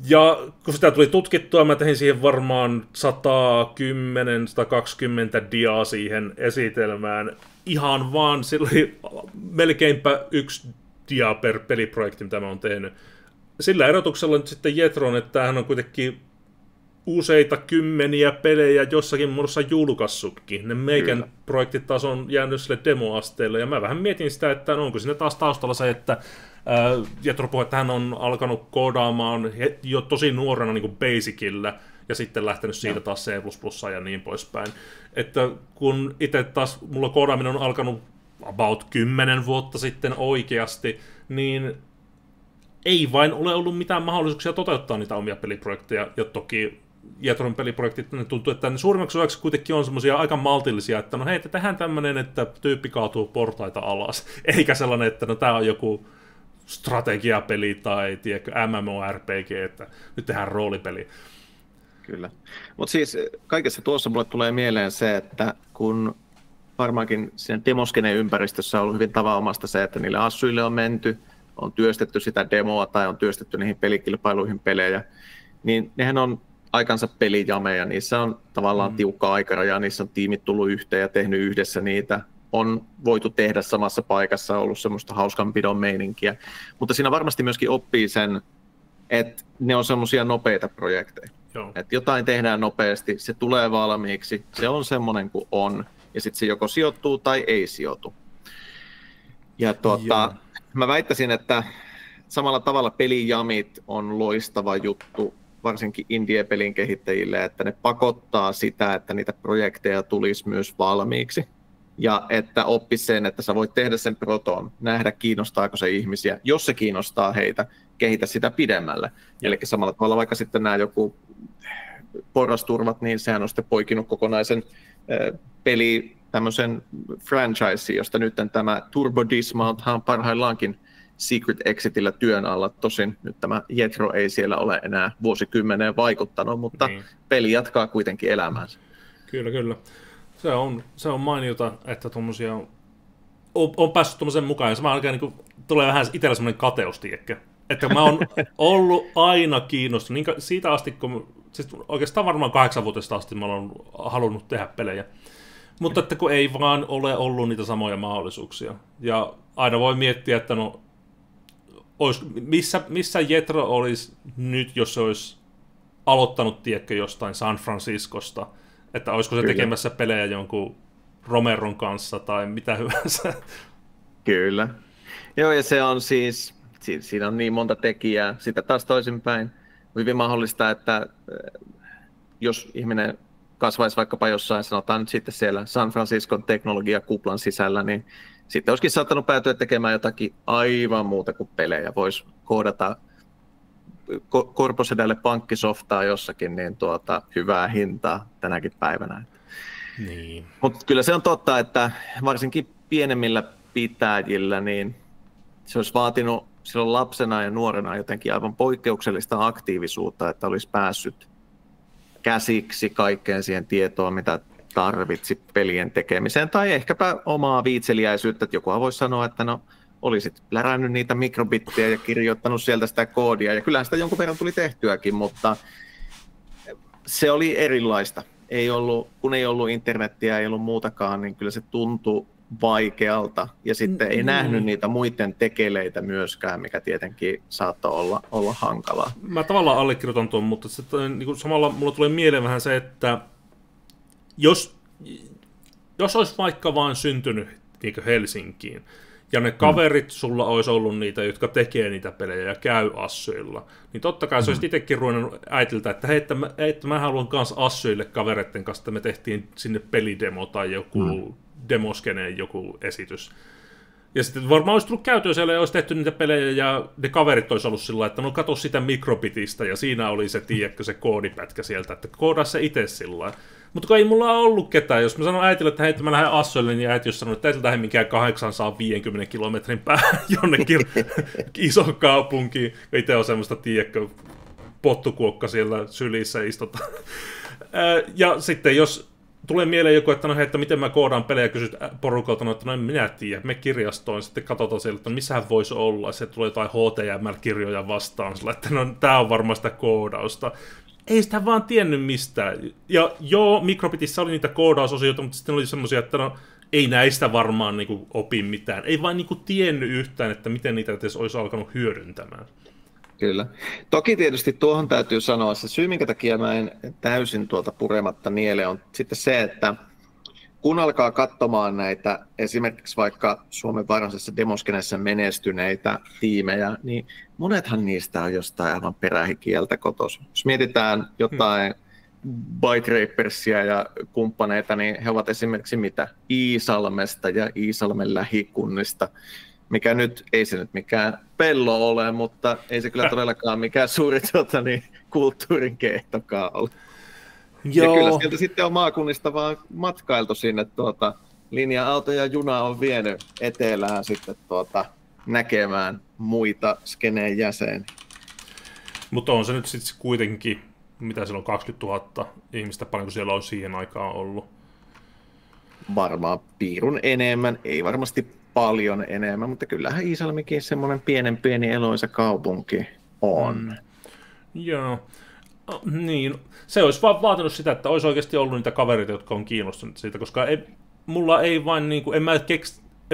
Ja kun sitä tuli tutkittua, mä tein siihen varmaan 110-120 diaa siihen esitelmään. Ihan vaan, sillä oli melkeinpä 1 dia per peliprojekti, mitä mä oon tehnyt. Sillä erotuksella nyt sitten Jetron, että hän on kuitenkin useita kymmeniä pelejä jossakin muodossa julkaissutkin. Ne meikän projektit taas on jäänyt sille demoasteelle, ja mä vähän mietin sitä, että onko siinä taas taustalla se, että Jetro puhui, että hän on alkanut koodaamaan jo tosi nuorena niin kuin Basicillä, ja sitten lähtenyt siitä taas C++ ja niin poispäin. Että kun itse taas mulla koodaaminen on alkanut about 10 vuotta sitten oikeasti, niin ei vain ole ollut mitään mahdollisuuksia toteuttaa niitä omia peliprojekteja, ja toki Jetron peliprojektit, ne tuntuu, että ne suurimmaksi osaksi kuitenkin on semmoisia aika maltillisia, että no hei, tehdään tämmöinen, että tyyppi kaatuu portaita alas, eikä sellainen, että no tää on joku strategiapeli tai tiedätkö, MMORPG, että nyt tehdään roolipeli. Kyllä. Mutta siis kaikessa tuossa mulle tulee mieleen se, että kun varmaankin siinä demoskeneen ympäristössä on ollut hyvin tavanomaista se, että niille assuille on menty, on työstetty sitä demoa tai on työstetty niihin pelikilpailuihin pelejä, niin nehän on aikansa pelijameja, niissä on tavallaan tiukka aikaraja, niissä on tiimit tullut yhteen ja tehnyt yhdessä niitä, on voitu tehdä samassa paikassa, ollut semmoista hauskanpidon meininkiä, mutta siinä varmasti myöskin oppii sen, että ne on semmoisia nopeita projekteja. Että jotain tehdään nopeasti, se tulee valmiiksi, se on semmoinen kuin on, ja sitten se joko sijoittuu tai ei sijoitu. Ja mä väittäisin, että samalla tavalla pelijamit on loistava juttu, varsinkin indie-pelin kehittäjille, että ne pakottaa sitä, että niitä projekteja tulisi myös valmiiksi. Ja että oppisi sen, että sä voit tehdä sen proton, nähdä kiinnostaako se ihmisiä. Jos se kiinnostaa heitä, kehitä sitä pidemmälle. Eli samalla tavalla vaikka sitten nämä joku porrasturvat, niin sehän on sitten poikinut kokonaisen peli tämmöisen franchise, josta nyt tämä Turbo Dismount on parhaillaankin Secret Exitillä työn alla. Tosin nyt tämä Jetro ei siellä ole enää vuosikymmeneen vaikuttanut, mutta peli jatkaa kuitenkin elämäänsä. Kyllä, kyllä. Se on mainiota, että tuommoisia on päässyt tuommoisen mukaan, ja se alkaa tulee vähän itsellä semmoinen kateus, tiedäkö? Että mä oon ollut aina kiinnostunut, niin siitä asti, siis oikeastaan varmaan 8-vuotiaasta asti mä oon halunnut tehdä pelejä. Mutta että kun ei vaan ole ollut niitä samoja mahdollisuuksia. Ja aina voi miettiä, että no, missä Jetro olisi nyt, jos se olisi aloittanut, tiedäkö, jostain San Franciscosta. Että olisiko se tekemässä pelejä jonkun Romeron kanssa tai mitä hyvänsä. Kyllä. Joo, ja se on siis, siinä on niin monta tekijää. Sitä taas toisinpäin. Hyvin mahdollista, että jos ihminen kasvaisi vaikkapa jossain, sanotaan nyt sitten siellä San Franciscon teknologiakuplan sisällä, niin sitten olisikin saattanut päätyä tekemään jotakin aivan muuta kuin pelejä. Voisi koodata korposedälle pankkisoftaa jossakin, niin hyvää hintaa tänäkin päivänä. Niin. Mutta kyllä se on totta, että varsinkin pienemmillä pitäjillä, niin se olisi vaatinut silloin lapsena ja nuorena jotenkin aivan poikkeuksellista aktiivisuutta, että olisi päässyt käsiksi kaikkeen siihen tietoon, mitä tarvitsi pelien tekemiseen, tai ehkäpä omaa viitseliäisyyttä, että joku voisi sanoa, että no, olisit lärännyt niitä mikrobittejä ja kirjoittanut sieltä sitä koodia, ja kyllähän sitä jonkun verran tuli tehtyäkin, mutta se oli erilaista. Kun ei ollut internettiä, ei ollut muutakaan, niin kyllä se tuntui vaikealta, ja sitten ei nähnyt niitä muiden tekeleitä myöskään, mikä tietenkin saattoi olla hankalaa. Mä tavallaan allekirjoitan tuon, mutta sitten, niin samalla mulla tulee mieleen vähän se, että jos olisi vaikka vaan syntynyt niin Helsinkiin, ja ne kaverit sulla olisi ollut niitä, jotka tekee niitä pelejä ja käy assyilla, niin totta kai se olisi itsekin ruvennut äitiltä, että hei, että mä haluan kanssa assyille kavereiden kanssa, että me tehtiin sinne pelidemo tai joku demoskeneen joku esitys. Ja sitten varmaan olisi tullut käytyä siellä ja olisi tehty niitä pelejä ja ne kaverit olisi ollut sillä että no kato sitä mikrobitista ja siinä oli se, tiedätkö, se koodipätkä sieltä, että koodaa se itse sillä. Mutta kun ei mulla ollut ketään, jos mä sanon äitille, että hei, mä lähden Assoille, niin äiti olisi sanonut, että ei lähde mikään 850 kilometrin päähän jonnekin isoon kaupunkiin, kun itse on semmoista, tiedätkö, pottukuokka siellä sylissä istutaan. Ja sitten jos tulee mieleen joku, että no hei, että miten mä koodaan pelejä, ja kysyt porukalta, no, että no en minä tiedä, me kirjastoon, sitten katsotaan sieltä, että missähän voisi olla, se tulee jotain HTML-kirjoja vastaan, sillä, että no tää on varmaan sitä koodausta. Ei sitä vaan tiennyt mistään. Ja joo, Microbitissä oli niitä koodausosioita, mutta sitten oli semmoisia, että no ei näistä varmaan niinku opi mitään. Ei vaan niinku tiennyt yhtään, että miten niitä edes olisi alkanut hyödyntämään. Kyllä. Toki tietysti tuohon täytyy sanoa, se syy, minkä takia mä en täysin tuolta purematta niele, on sitten se, että kun alkaa katsomaan näitä esimerkiksi vaikka Suomen varsinaisessa demoskenessä menestyneitä tiimejä, niin monethan niistä on jostain aivan perähikieltä kotoisin. Jos mietitään jotain Byte Rapersia ja kumppaneita, niin he ovat esimerkiksi mitä? Iisalmesta ja Iisalmen lähikunnista, mikä nyt, ei se nyt mikään pello ole, mutta ei se kyllä todellakaan mikään suuri kulttuurin keihtokaan ole. Joo. Ja kyllä sieltä sitten on maakunnista vaan matkailtu sinne linja-auto ja juna on vienyt etelään sitten näkemään muita skeneen jäseniä. Mutta on se nyt sitten kuitenkin, mitä siellä on 20 000 ihmistä, paljonko siellä on siihen aikaan ollut? Varmaan piirun enemmän, ei varmasti paljon enemmän, mutta kyllähän Iisalmikin semmoinen pieni eloisa kaupunki on. Joo. Niin, se olisi vaan vaatinut sitä, että olisi oikeasti ollut niitä kavereita, jotka on kiinnostuneet siitä, koska mulla ei vain, niin kuin, en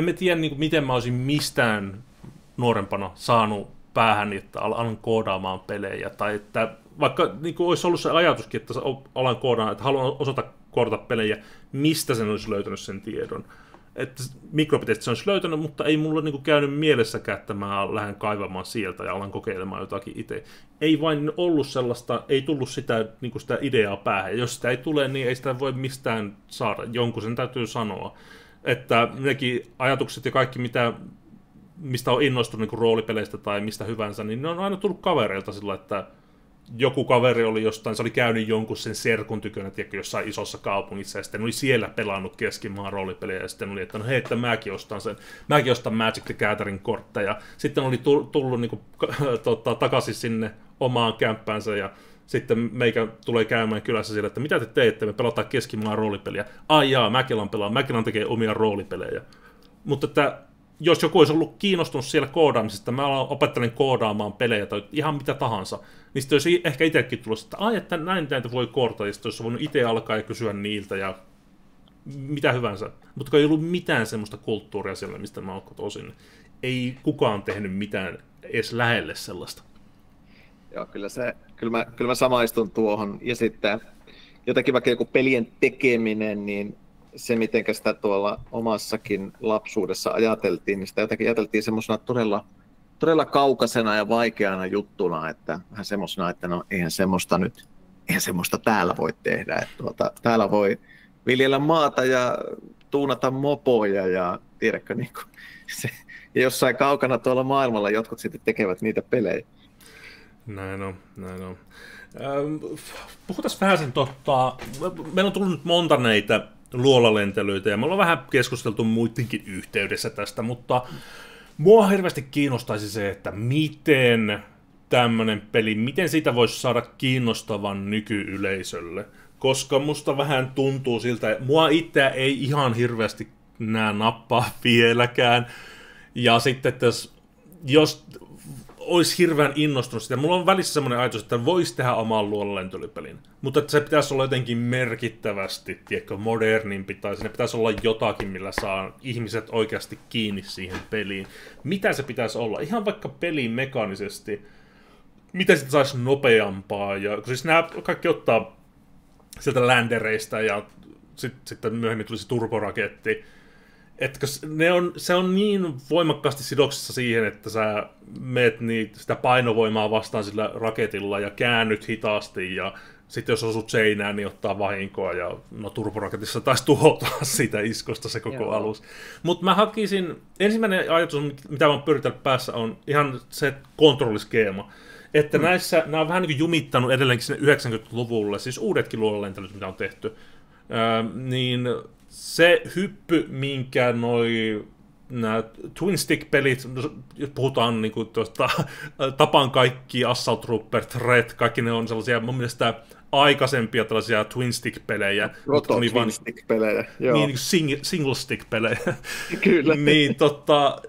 mä tiedä, niin kuin, miten mä olisin mistään nuorempana saanut päähän, että alan koodaamaan pelejä, tai että vaikka niin kuin, olisi ollut se ajatuskin, että alan koodaamaan, että haluan osata koodata pelejä, mistä sen olisi löytänyt sen tiedon. Että Microbitistä se olisi löytänyt, mutta ei mulla niinku käynyt mielessäkään, että mä lähden kaivamaan sieltä ja alan kokeilemaan jotakin itse. Ei vain ollut sellaista, ei tullut sitä, niinku sitä ideaa päähän. Ja jos sitä ei tule, niin ei sitä voi mistään saada. Jonkun sen täytyy sanoa. Että nekin ajatukset ja kaikki, mistä on innostunut niinku roolipeleistä tai mistä hyvänsä, niin ne on aina tullut kavereilta sillä, että joku kaveri oli jostain, se oli käynyt jonkun sen serkun tykönä, tiedätkö, jossain isossa kaupungissa, ja sitten oli siellä pelannut keskimaan roolipelejä, ja sitten oli, että no hei, että mäkin ostan Magic the Gathering kortteja. Sitten oli tullut niin kuin, takaisin sinne omaan kämppäänsä, ja sitten meikä tulee käymään kylässä siellä, että mitä te teette, me pelataan keskimaan roolipeliä. Ai jaa, Mäkelän tekee omia roolipelejä. Mutta että jos joku olisi ollut kiinnostunut siellä koodaamisesta, mä opettelen koodaamaan pelejä tai ihan mitä tahansa, niin sitten olisi ehkä itsekin tullut, että ai, että näitä voi koodata, ja sitten olisi voinut itse alkaa ja kysyä niiltä ja mitä hyvänsä. Mutta ei ollut mitään semmoista kulttuuria siellä, mistä mä oon kotoisin. Ei kukaan tehnyt mitään edes lähelle sellaista. Joo, kyllä mä samaistun tuohon. Ja sitten jotenkin vaikka joku pelien tekeminen, niin se, miten sitä tuolla omassakin lapsuudessa ajateltiin, niin sitä jotenkin ajateltiin semmoisena todella kaukaisena ja vaikeana juttuna, että vähän semmoisena, että no eihän semmoista täällä voi tehdä. Että täällä voi viljellä maata ja tuunata mopoja ja tiedätkö, niin kuin se, ja jossain kaukana tuolla maailmalla jotkut sitten tekevät niitä pelejä. Näin on. Puhutaan vähän sen meillä on tullut nyt monta näitä luolalentelyitä, ja me ollaan vähän keskusteltu muidenkin yhteydessä tästä, mutta mua hirveästi kiinnostaisi se, että miten tämmöinen peli, miten siitä voisi saada kiinnostavan nykyyleisölle, koska musta vähän tuntuu siltä, että mua itseä ei ihan hirveästi nää nappaa vieläkään, ja sitten, että jos olisi hirveän innostunut sitä. Mulla on välissä semmoinen ajatus, että voisi tehdä oman luolalentelypelin, mutta että se pitäisi olla jotenkin merkittävästi, tiedätkö, modernimpi, tai siinä pitäisi olla jotakin, millä saa ihmiset oikeasti kiinni siihen peliin. Mitä se pitäisi olla? Ihan vaikka peliin mekaanisesti. Miten sitä saisi nopeampaa? Ja, siis nämä kaikki ottaa sieltä ländereistä, ja sitten myöhemmin tulisi turboraketti. Että se on niin voimakkaasti sidoksissa siihen, että sä meet sitä painovoimaa vastaan sillä raketilla ja käännyt hitaasti ja Sitten jos osut seinään, niin ottaa vahinkoa, ja no Turboraketissa taisi tuhoutua siitä iskosta se koko alus. Mutta mä hakisin, ensimmäinen ajatus, mitä mä oon pyöritellyt päässä, on ihan se kontrolliskeema. Että nämä on vähän niin kuin jumittanut edelleenkin sinne 90-luvulle, siis uudetkin luolalentelyt, mitä on tehty. Niin se hyppy, minkä nämä Twin Stick-pelit, jos puhutaan niin kuin tuosta Tapan kaikki, Assault Trooper, Threat, kaikki ne on sellaisia mun mielestä aikaisempia tällaisia Twin Stick-pelejä. Twin Stick-pelejä, joo. Niin, single stick-pelejä. Kyllä. Niin,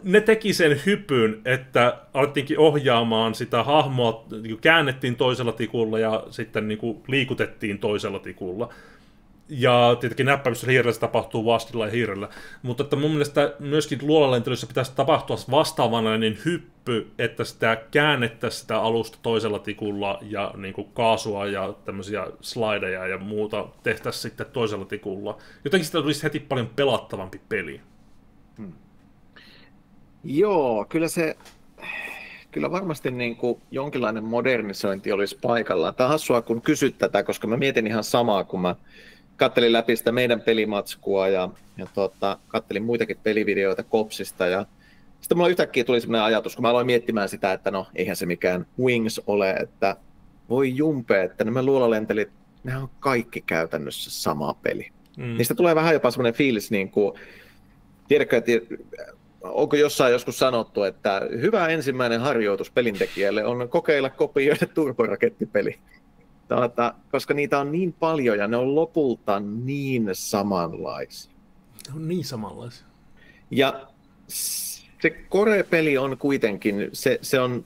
ne teki sen hypyn, että alettiinkin ohjaamaan sitä hahmoa, niin käännettiin toisella tikulla ja sitten niin kuin liikutettiin toisella tikulla. Ja tietenkin näppäimistössä hiirellä se tapahtuu vastilla ja hiirellä. Mutta että mun mielestä myöskin luolalentelyssä pitäisi tapahtua vastaavanlainen hyppy, että sitä käännettäisiin sitä alusta toisella tikulla ja niin kuin kaasua ja tämmöisiä slideja ja muuta tehtäisiin sitten toisella tikulla. Jotenkin sitä tulisi heti paljon pelattavampi peli. Joo, kyllä varmasti niin kuin jonkinlainen modernisointi olisi paikallaan. Tämä on hassua, kun kysyt tätä, koska mä mietin ihan samaa, kun mä kattelin läpi sitä meidän pelimatskua ja kattelin muitakin pelivideoita Kopsista. Ja sitten mulla yhtäkkiä tuli sellainen ajatus, kun mä aloin miettimään sitä, että no eihän se mikään Wings ole, että voi jumpe, että nämä luolalentelit, nämä on kaikki käytännössä sama peli. Niistä tulee vähän jopa sellainen fiilis, niin kuin, tiedätkö, että onko jossain joskus sanottu, että hyvä ensimmäinen harjoitus pelintekijälle on kokeilla kopioida turborakettipeli. Koska niitä on niin paljon ja ne on lopulta niin samanlaisia. Ne on niin samanlaisia. Ja se Core-peli on kuitenkin, se on,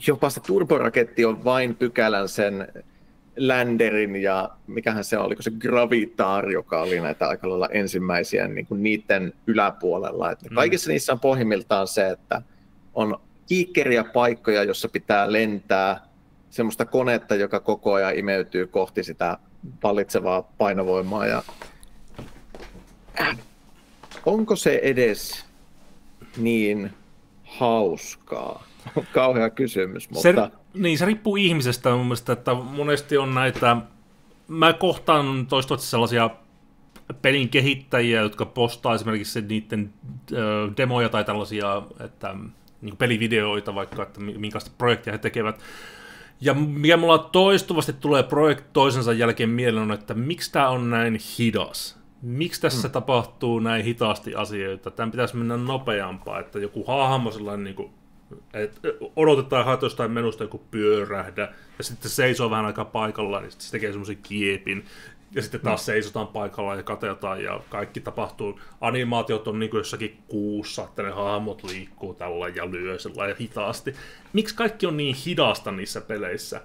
jopa se turboraketti on vain pykälän sen Landerin ja mikähän se on, oliko se Gravitar, joka oli näitä aika lailla ensimmäisiä niin kuin niiden yläpuolella. Että kaikissa niissä on pohjimmiltaan se, että on kiikkeriä paikkoja, jossa pitää lentää, semmoista konetta, joka koko ajan imeytyy kohti sitä vallitsevaa painovoimaa. Ja onko se edes niin hauskaa? Kauhea kysymys, mutta... Se riippuu ihmisestä mun mielestä, että monesti on näitä... Mä kohtaan toistuvasti sellaisia pelin kehittäjiä, jotka postaa esimerkiksi niiden demoja tai tällaisia että, niin pelivideoita vaikka, että minkälaista projektia he tekevät. Ja mikä mulla toistuvasti tulee projekti toisensa jälkeen mieleen on, että miksi tämä on näin hidas? Miksi tässä tapahtuu näin hitaasti asioita? Tämän pitäisi mennä nopeampaa, että joku hahmo sellainen, niin kuin, että odotetaan haetaan jostain menusta joku pyörähdä, ja sitten seisoo vähän aikaa paikallaan, niin sitten se tekee semmoisen kiepin, ja sitten taas seisotaan paikallaan ja katsotaan, ja kaikki tapahtuu. Animaatiot on niin kuin jossakin kuussa, että ne hahmot liikkuu tällä ja lyö sellainen hitaasti. Miksi kaikki on niin hidasta niissä peleissä?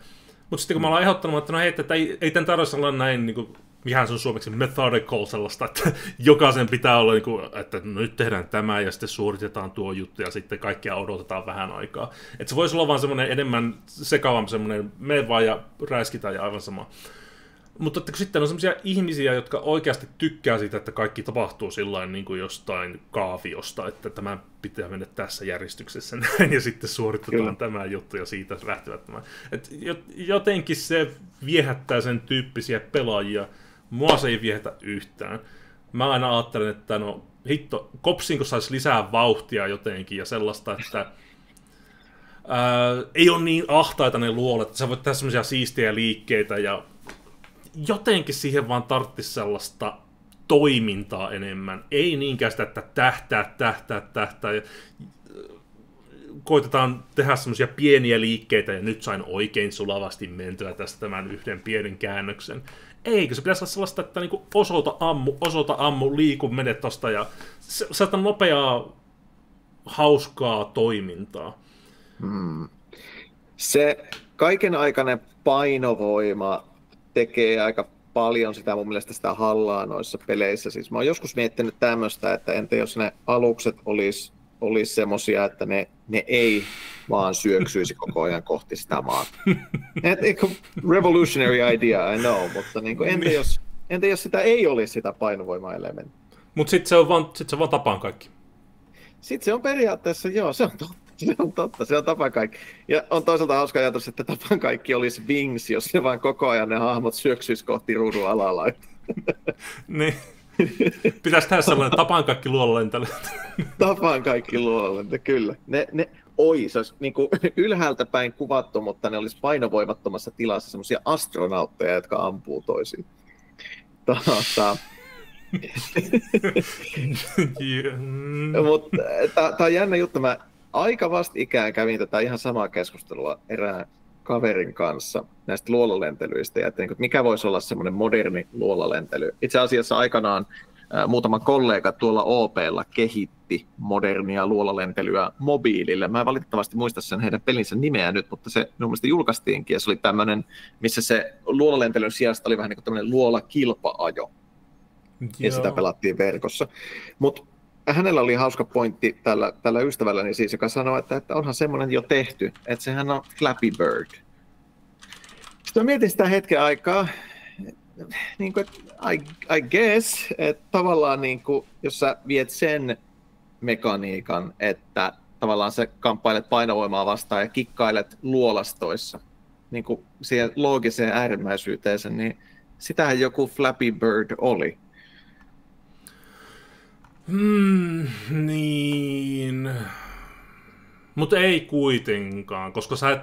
Mutta sitten kun mä olen ehdottanut, että no hei, että ei tämän tarvitse olla näin, niin kuin, mihän se on suomeksi, methodical sellaista, että jokaisen pitää olla, niin kuin, että no nyt tehdään tämä ja sitten suoritetaan tuo juttu ja sitten kaikkia odotetaan vähän aikaa. Että se voisi olla vaan semmoinen enemmän sekaavampi semmoinen, mene vaan ja räiskitään ja aivan sama. Mutta että sitten on sellaisia ihmisiä, jotka oikeasti tykkää siitä, että kaikki tapahtuu sillain niin kuin jostain kaaviosta, että tämä pitää mennä tässä järjestyksessä näin, ja sitten suoritetaan tämä juttu, ja siitä lähtevät tämä. Et jotenkin se viehättää sen tyyppisiä pelaajia. Mua se ei viehätä yhtään. Mä aina ajattelen, että no hitto, Kopsinko saisi lisää vauhtia jotenkin, ja sellaista, että ei ole niin ahtaita ne luolet, että sä voit tehdä semmoisia siistejä liikkeitä, ja jotenkin siihen vaan tarttisi sellaista toimintaa enemmän. Ei niinkään sitä, että tähtää. Koitetaan tehdä semmoisia pieniä liikkeitä ja nyt sain oikein sulavasti mentyä tästä tämän yhden pienen käännöksen. Eikö se pitäisi olla sellaista, että niinku osoita ammu, liiku, mene tosta ja sellaista nopeaa, hauskaa toimintaa. Se kaiken aikainen painovoima tekee aika paljon sitä mun mielestä sitä hallaa noissa peleissä. Siis mä oon joskus miettinyt tämmöistä, että entä jos ne alukset olisi semmosia, että ne ei vaan syöksyisi koko ajan kohti sitä maata. Revolutionary idea, I know, mutta niin kuin, entä jos sitä ei olisi sitä painovoima-elementtiä? Mutta sitten se on vaan tapaan kaikki. Sitten se on periaatteessa, joo, se on totta. Se on totta, se on Tapan kaikki. Ja on toisaalta hauska ajatus, että Tapan kaikki olisi Wings, jos se vaan koko ajan ne hahmot syöksyisi kohti ruudun alalaita. Niin. Pitäisi tehdä sellainen Tapan kaikki luolalentely. Tapan kaikki luolalentely, kyllä. Se olisi niin kuin ylhäältä päin kuvattu, mutta ne olisi painovoimattomassa tilassa semmoisia astronautteja, jotka ampuu toisiin. Mutta tämä on jännä juttu. Mä aika vastikään kävin tätä ihan samaa keskustelua erään kaverin kanssa näistä luolalentelyistä, ja että mikä voisi olla semmoinen moderni luolalentely. Itse asiassa aikanaan muutama kollega tuolla OP:lla kehitti modernia luolalentelyä mobiilille. Mä en valitettavasti muista sen heidän pelinsä nimeä nyt, mutta se minun mielestä julkaistiinkin, ja se oli tämmöinen, missä se luolalentelyn sijasta oli vähän niin kuin tämmöinen luolakilpa-ajo. Ja sitä pelattiin verkossa. Mutta hänellä oli hauska pointti tällä ystävälläni siis, joka sanoi, että onhan semmoinen jo tehty, että sehän on Flappy Bird. Sitten mä mietin sitä hetken aikaa, niin kuin, I guess, että tavallaan niin kuin, jos sä viet sen mekaniikan, että tavallaan sä kamppailet painovoimaa vastaan ja kikkailet luolastoissa, niin kuin siihen loogiseen äärimmäisyyteensä, niin sitähän joku Flappy Bird oli. Niin. Mutta ei kuitenkaan, koska sä et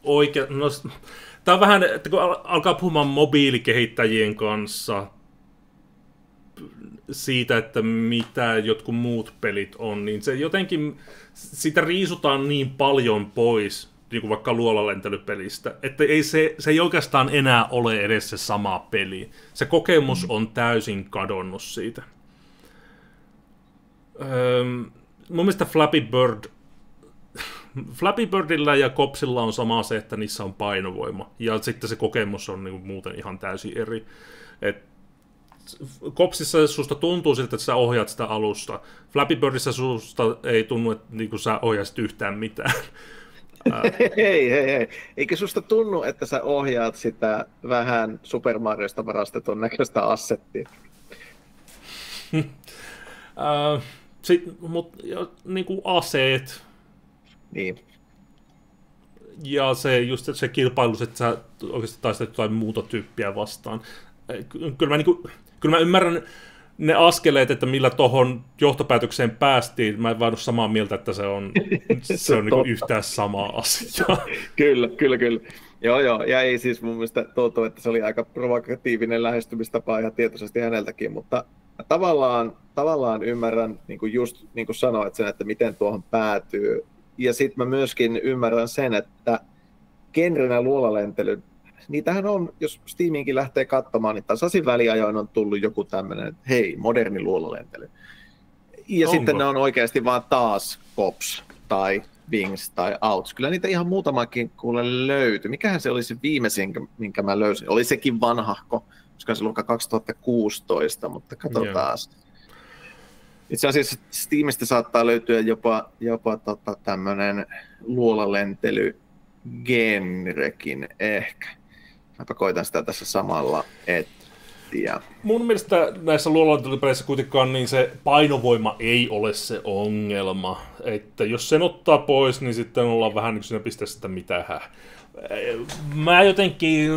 oikein... No, tää on vähän, että kun alkaa puhumaan mobiilikehittäjien kanssa siitä, että mitä jotkut muut pelit on, niin se jotenkin, sitä riisutaan niin paljon pois, niin kuin vaikka luolalentelypelistä, että se ei oikeastaan enää ole edes se sama peli. Se kokemus on täysin kadonnut siitä. Mun mielestä Flappy Birdillä ja Kopsilla on sama se, että niissä on painovoima. Ja sitten se kokemus on niin muuten ihan täysin eri. Kopsissa susta tuntuu siltä, että sä ohjaat sitä alusta. Flappy Birdissä susta ei tunnu, että niin sä ohjaisit yhtään mitään. Hei. Eikö susta tunnu, että sä ohjaat sitä vähän Super Mariosta varastetun näköistä assettia? Niin kuin aseet. Niin. Ja se kilpailu, että sä oikeasti taistelet jotain muuta tyyppiä vastaan. Kyllä mä ymmärrän ne askeleet, että millä tohon johtopäätökseen päästiin. Mä en vaan ole samaa mieltä, että se on niin yhtään sama asia. Kyllä. Joo. Ja ei siis mun mielestä tuntuu, että se oli aika provokatiivinen lähestymistapa ihan tietoisesti häneltäkin, mutta tavallaan ymmärrän, niin kuin just niin kuin sanoit sen, että miten tuohon päätyy. Ja sitten mä myöskin ymmärrän sen, että genrenä luolalentely, niitähän on, jos Steamiinkin lähtee katsomaan, niin tasaisin väliajoin on tullut joku tämmöinen, hei, moderni luolalentely. Ja onko? Sitten ne on oikeasti vaan taas Cops tai Wings tai Outs. Kyllä niitä ihan muutamakin kuule löytyi. Mikähän se oli se viimeisin, minkä mä löysin? Oli sekin vanhahko, koska se luokka 2016, mutta katsotaan. Itse asiassa Steamista saattaa löytyä jopa tämmöinen luolalentely-genrekin ehkä. Mäpä koitan sitä tässä samalla etsiä. Mun mielestä näissä luolalentelypeleissä kuitenkaan niin se painovoima ei ole se ongelma. Että jos sen ottaa pois, niin sitten ollaan vähän niin kuin siinä pisteessä, että mitähän. Mä jotenkin,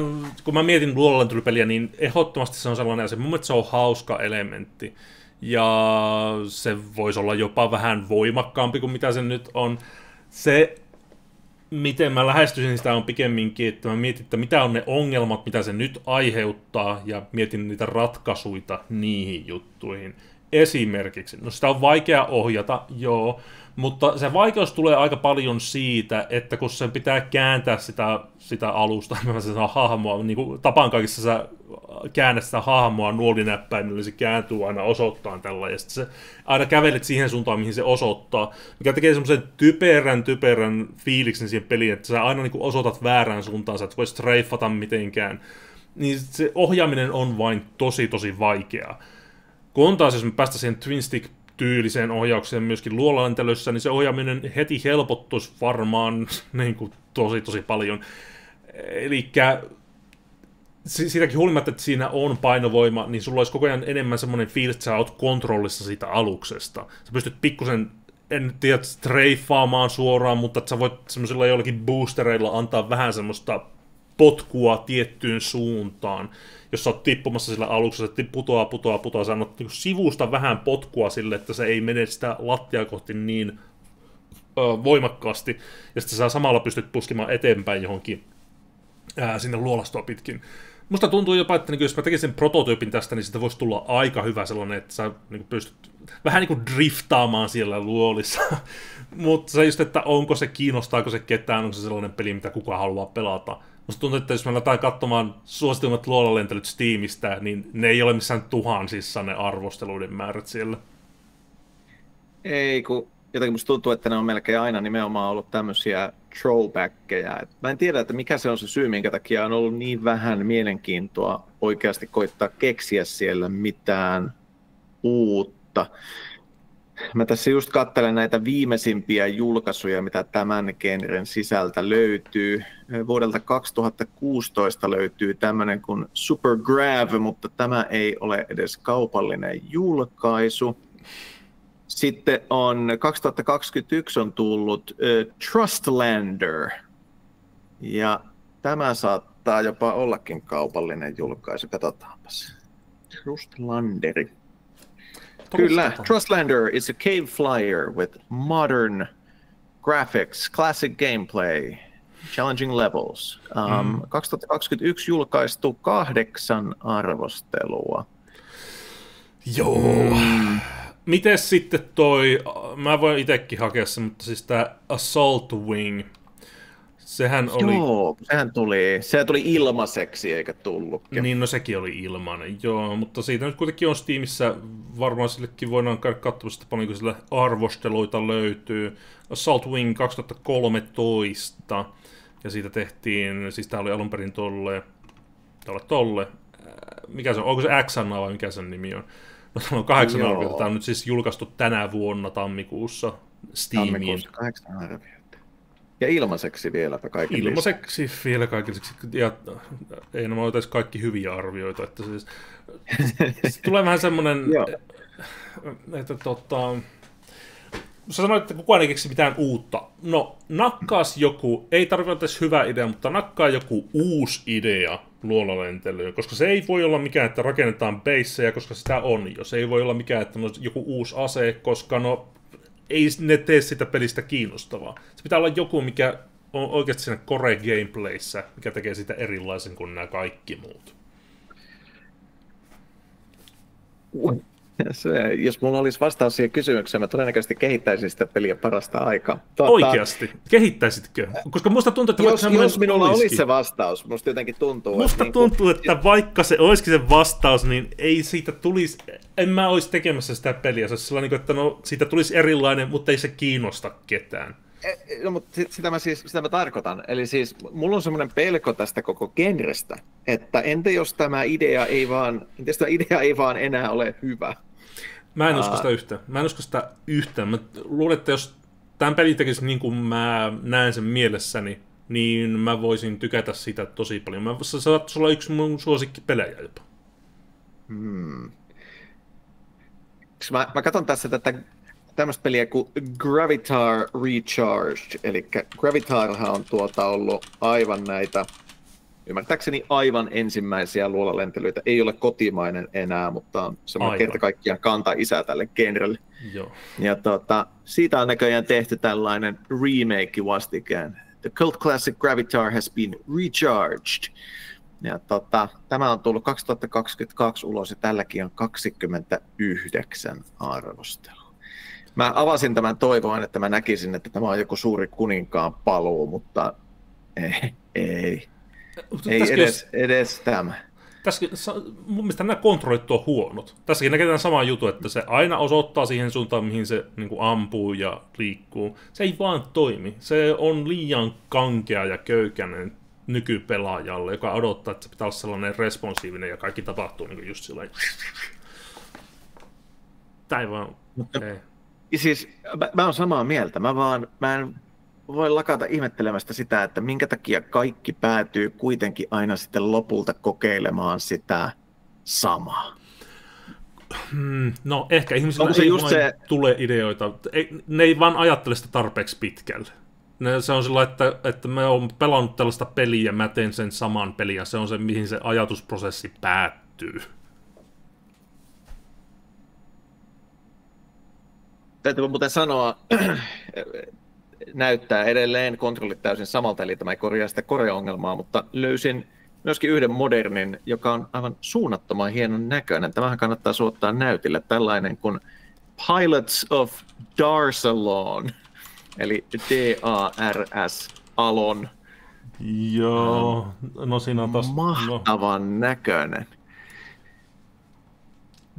kun mä mietin luolalentelypeliä, niin ehdottomasti se on sellainen asia. Mun mielestä se on hauska elementti. Ja se voisi olla jopa vähän voimakkaampi kuin mitä se nyt on. Se, miten mä lähestyisin sitä, on pikemminkin, että mä mietin, että mitä on ne ongelmat, mitä se nyt aiheuttaa, ja mietin niitä ratkaisuja niihin juttuihin. Esimerkiksi, no sitä on vaikea ohjata, joo, mutta se vaikeus tulee aika paljon siitä, että kun sen pitää kääntää sitä alusta, sitä hahmoa, niin kuin Tapan kaikissa sä käännät sitä hahmoa nuolinäppäimellä, niin se kääntyy aina osoittaan tällä, ja sitten se aina kävelet siihen suuntaan, mihin se osoittaa, mikä tekee semmoisen typerän fiiliksen siihen peliin, että sä aina niin kuin osoitat väärään suuntaan, sä et voi streifata mitenkään, niin se ohjaaminen on vain tosi vaikeaa. Kun taas, jos me päästä siihen twin stick-tyyliseen ohjaukseen myöskin luolalentelyssä, niin se ohjaaminen heti helpottuisi varmaan niin kuin tosi paljon. Elikkä siitäkin huolimatta, että siinä on painovoima, niin sulla olisi koko ajan enemmän semmoinen fiilis, että sä oot kontrollissa siitä aluksesta. Sä pystyt pikkusen en tiedä, streifaamaan suoraan, mutta että sä voit semmoisilla jollakin boostereilla antaa vähän semmoista potkua tiettyyn suuntaan. Jos sä oot tippumassa sillä aluksella, että putoaa, sä annat niin sivusta vähän potkua sille, että se ei mene sitä lattia kohti niin voimakkaasti, ja sitten sä samalla pystyt puskimaan eteenpäin johonkin sinne luolastoa pitkin. Musta tuntuu jopa, että jos mä tekisin prototyypin tästä, niin sitä voisi tulla aika hyvä sellainen, että sä pystyt vähän niin kuin driftaamaan siellä luolissa. Mutta se just, että onko se, kiinnostaako se ketään, onko se sellainen peli, mitä kukaan haluaa pelata. Musta tuntuu, että jos me aletaan katsomaan suosituimmat luolalentelyt Steamista, niin ne ei ole missään tuhansissa ne arvosteluiden määrät siellä. Ei, kun jotenkin musta tuntuu, että ne on melkein aina nimenomaan ollut tämmöisiä throwbackkejä. Mä en tiedä, että mikä se on se syy, minkä takia on ollut niin vähän mielenkiintoa oikeasti koittaa keksiä siellä mitään uutta. Mä tässä just katselen näitä viimeisimpiä julkaisuja, mitä tämän genren sisältä löytyy. Vuodelta 2016 löytyy tämmöinen kuin Super Grav, mutta tämä ei ole edes kaupallinen julkaisu. Sitten 2021 on tullut Trustlander, ja tämä saattaa jopa ollakin kaupallinen julkaisu. Katsotaanpas. Trustlanderi. Kyllä, Trustlander is a cave flyer with modern graphics, classic gameplay, challenging levels. 2021 julkaistu 8 arvostelua. Joo. Mites sitten mä voin itsekin hakea sen, mutta siis tää Assault Wing, sehän oli... Joo, sehän tuli ilmaiseksi eikä tullutkin. Niin, no sekin oli ilmainen, joo, mutta siitä nyt kuitenkin on Steamissa, varmaan sillekin voidaan käydä katsomassa, että paljonko sille arvosteluita löytyy. Assault Wing 2013, ja siitä tehtiin, siis tää oli alun perin tolle. Mikä se on, onko se X-Anna vai mikä sen nimi on? No, täällä on 8 arviota. Tämä on nyt siis julkaistu tänä vuonna tammikuussa Steamiin. Tammikuussa 8 arviota. Ja ilmaiseksi vieläpä kaikille. Ilmaiseksi vielä kaikille. Ja ei nämä ole kaikki hyviä arvioita. Että siis tulee vähän semmoinen, että sä sanoit, että kukaan ei keksi mitään uutta. No, nakkaas joku, ei tarvitse olla edes hyvä idea, mutta nakkaa joku uusi idea luolalentelyyn, koska se ei voi olla mikään, että rakennetaan baseja, koska sitä on jo. Se ei voi olla mikään, että on joku uusi ase, koska ei ne tee sitä pelistä kiinnostavaa. Se pitää olla joku, mikä on oikeasti siinä core gameplayssä, mikä tekee sitä erilaisen kuin nämä kaikki muut. Jos mulla olisi vastaus siihen kysymykseen, mä todennäköisesti kehittäisin sitä peliä parasta aikaa. Oikeasti? Kehittäisitkö? Koska musta tuntuu, että jos minulla olisi se vastaus, musta jotenkin tuntuu. Musta tuntuu, että vaikka se olisikin se vastaus, niin ei siitä tulisi, en mä olisi tekemässä sitä peliä. Se olisi sellainen, että siitä tulisi erilainen, mutta ei se kiinnosta ketään. No, mutta sitä mä tarkoitan. Eli siis mulla on semmoinen pelko tästä koko genrestä, että entä jos tämä idea ei vaan enää ole hyvä? Mä en usko sitä yhtään. Mä luulen, että jos tämän pelin tekisi niin kuin mä näen sen mielessäni, niin mä voisin tykätä sitä tosi paljon. Se saattaisi olla yksi mun suosikkipelejä jopa. Mä katson tässä tätä tämmöistä peliä kuin Gravitar Recharged, eli Gravitarhan on ollut aivan näitä, ymmärtääkseni aivan ensimmäisiä luolalentelyitä, ei ole kotimainen enää, mutta on semmoinen kerta kaikkiaan kanta-isä tälle genrelle. Joo. Ja siitä on näköjään tehty tällainen remake vastikään. The cult classic Gravitar has been recharged. Ja tämä on tullut 2022 ulos ja tälläkin on 29 arvostelua. Mä avasin tämän toivoen, että mä näkisin, että tämä on joku suuri kuninkaan paluu, mutta ei edes tämä. Tässä, mun mielestä nämä kontrollit on huonot. Tässäkin näketään sama juttu, että se aina osoittaa siihen suuntaan, mihin se niin kuin ampuu ja liikkuu. Se ei vaan toimi. Se on liian kankea ja köykäinen nykypelaajalle, joka odottaa, että se pitää olla sellainen responsiivinen ja kaikki tapahtuu niin kuin just sillä. Tää ei vaan... Okay. Siis mä oon samaa mieltä. Mä en voi lakata ihmettelemästä sitä, että minkä takia kaikki päätyy kuitenkin aina sitten lopulta kokeilemaan sitä samaa. No ehkä ihmisillä Onko se ei just vain se... tule ideoita. Ne ei vaan ajattele sitä tarpeeksi pitkälle. Se on sillä, että me on pelannut tällaista peliä ja mä teen sen saman pelin ja se on se, mihin se ajatusprosessi päättyy. Täytyy muuten sanoa, näyttää edelleen kontrollit täysin samalta, eli tämä ei korjaa sitä core-ongelmaa, mutta löysin myöskin yhden modernin, joka on aivan suunnattoman hienon näköinen. Tämähän kannattaa suottaa näytille, tällainen kuin Pilots of Darsalon, eli D-A-R-S, Alon. Joo, no siinä on taas... Mahtavan näköinen.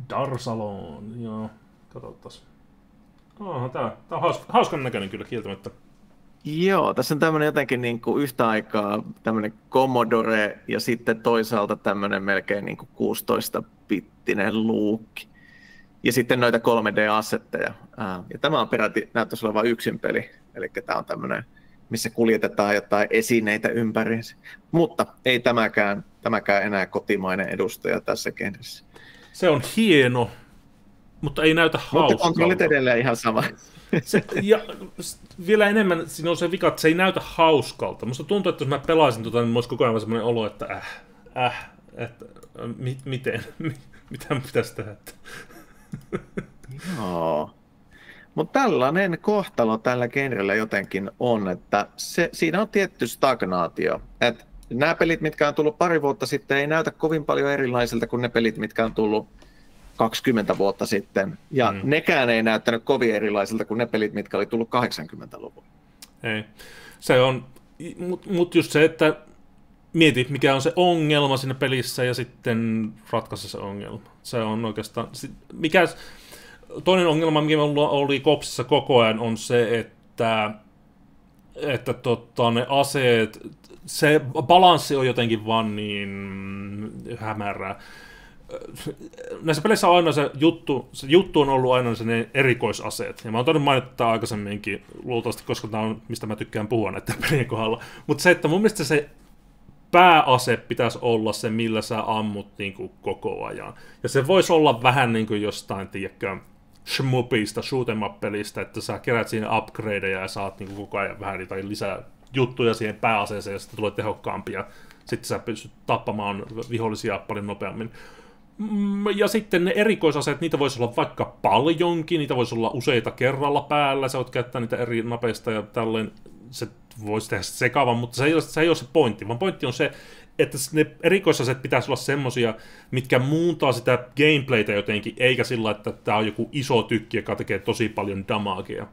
Darsalon, joo, katsotaan. Tää on hauskan näköinen kyllä kieltämättä. Joo, tässä on tämmöinen jotenkin niin kuin yhtä aikaa tämmöinen Commodore ja sitten toisaalta tämmöinen melkein niin kuin 16-bittinen luukki. Ja sitten noita 3D-assetteja. Ja tämä on peräti, näyttäisi olevan yksin peli. Eli tämä on tämmöinen, missä kuljetetaan jotain esineitä ympäriinsä. Mutta ei tämäkään enää kotimainen edustaja tässä kentässä. Se on hieno, mutta ei näytä hauskalta. Mutta kontrollit edelleen ihan sama. Ja vielä enemmän siinä on se vika, että se ei näytä hauskalta. Musta tuntuu, että jos mä pelaisin niin mulla olisi koko ajan sellainen olo, että miten? Mitä pitäisi tehdä? Joo. Mutta tällainen kohtalo tällä genrellä jotenkin on, että siinä on tietty stagnaatio. Et nämä pelit, mitkä on tullut pari vuotta sitten, ei näytä kovin paljon erilaisilta kuin ne pelit, mitkä on tullut 20 vuotta sitten. Ja nekään ei näyttänyt kovin erilaisilta kuin ne pelit, mitkä oli tullut 80-luvulla. Ei. Se on, mutta just se, että mieti, mikä on se ongelma siinä pelissä ja sitten ratkaise se ongelma. Se on oikeastaan... Toinen ongelma, mikä minulla oli Kopsissa koko ajan, on se, että ne aseet, se balanssi on jotenkin vaan niin hämärää. Näissä peleissä on aina se juttu on ollut aina ne erikoisaseet. Ja mä oon todennut mainittaa aikaisemminkin, luultavasti, koska tämä on, mistä mä tykkään puhua näiden pelien kohdalla. Mutta se, että mun mielestä se pääase pitäisi olla se, millä sä ammut niin kuin koko ajan. Ja se voisi olla vähän niin kuin jostain, tiedäkö, shmupista, shoot 'em up-pelistä, että sä kerät siinä upgradeja ja saat niin kuin koko ajan vähän jotain lisää juttuja siihen pääaseeseen ja sitten tulee tehokkaampia. Sitten sä pystyt tappamaan vihollisia paljon nopeammin. Ja sitten ne erikoisaseet, niitä voisi olla vaikka paljonkin, niitä voisi olla useita kerralla päällä, sä voit käyttää niitä eri napeista ja tälleen, se voisi tehdä sekavan, mutta se ei ole se pointti, vaan pointti on se, että ne erikoisaseet pitäisi olla semmosia, mitkä muuntaa sitä gameplaytä jotenkin, eikä sillä, että tää on joku iso tykki, joka tekee tosi paljon damagea.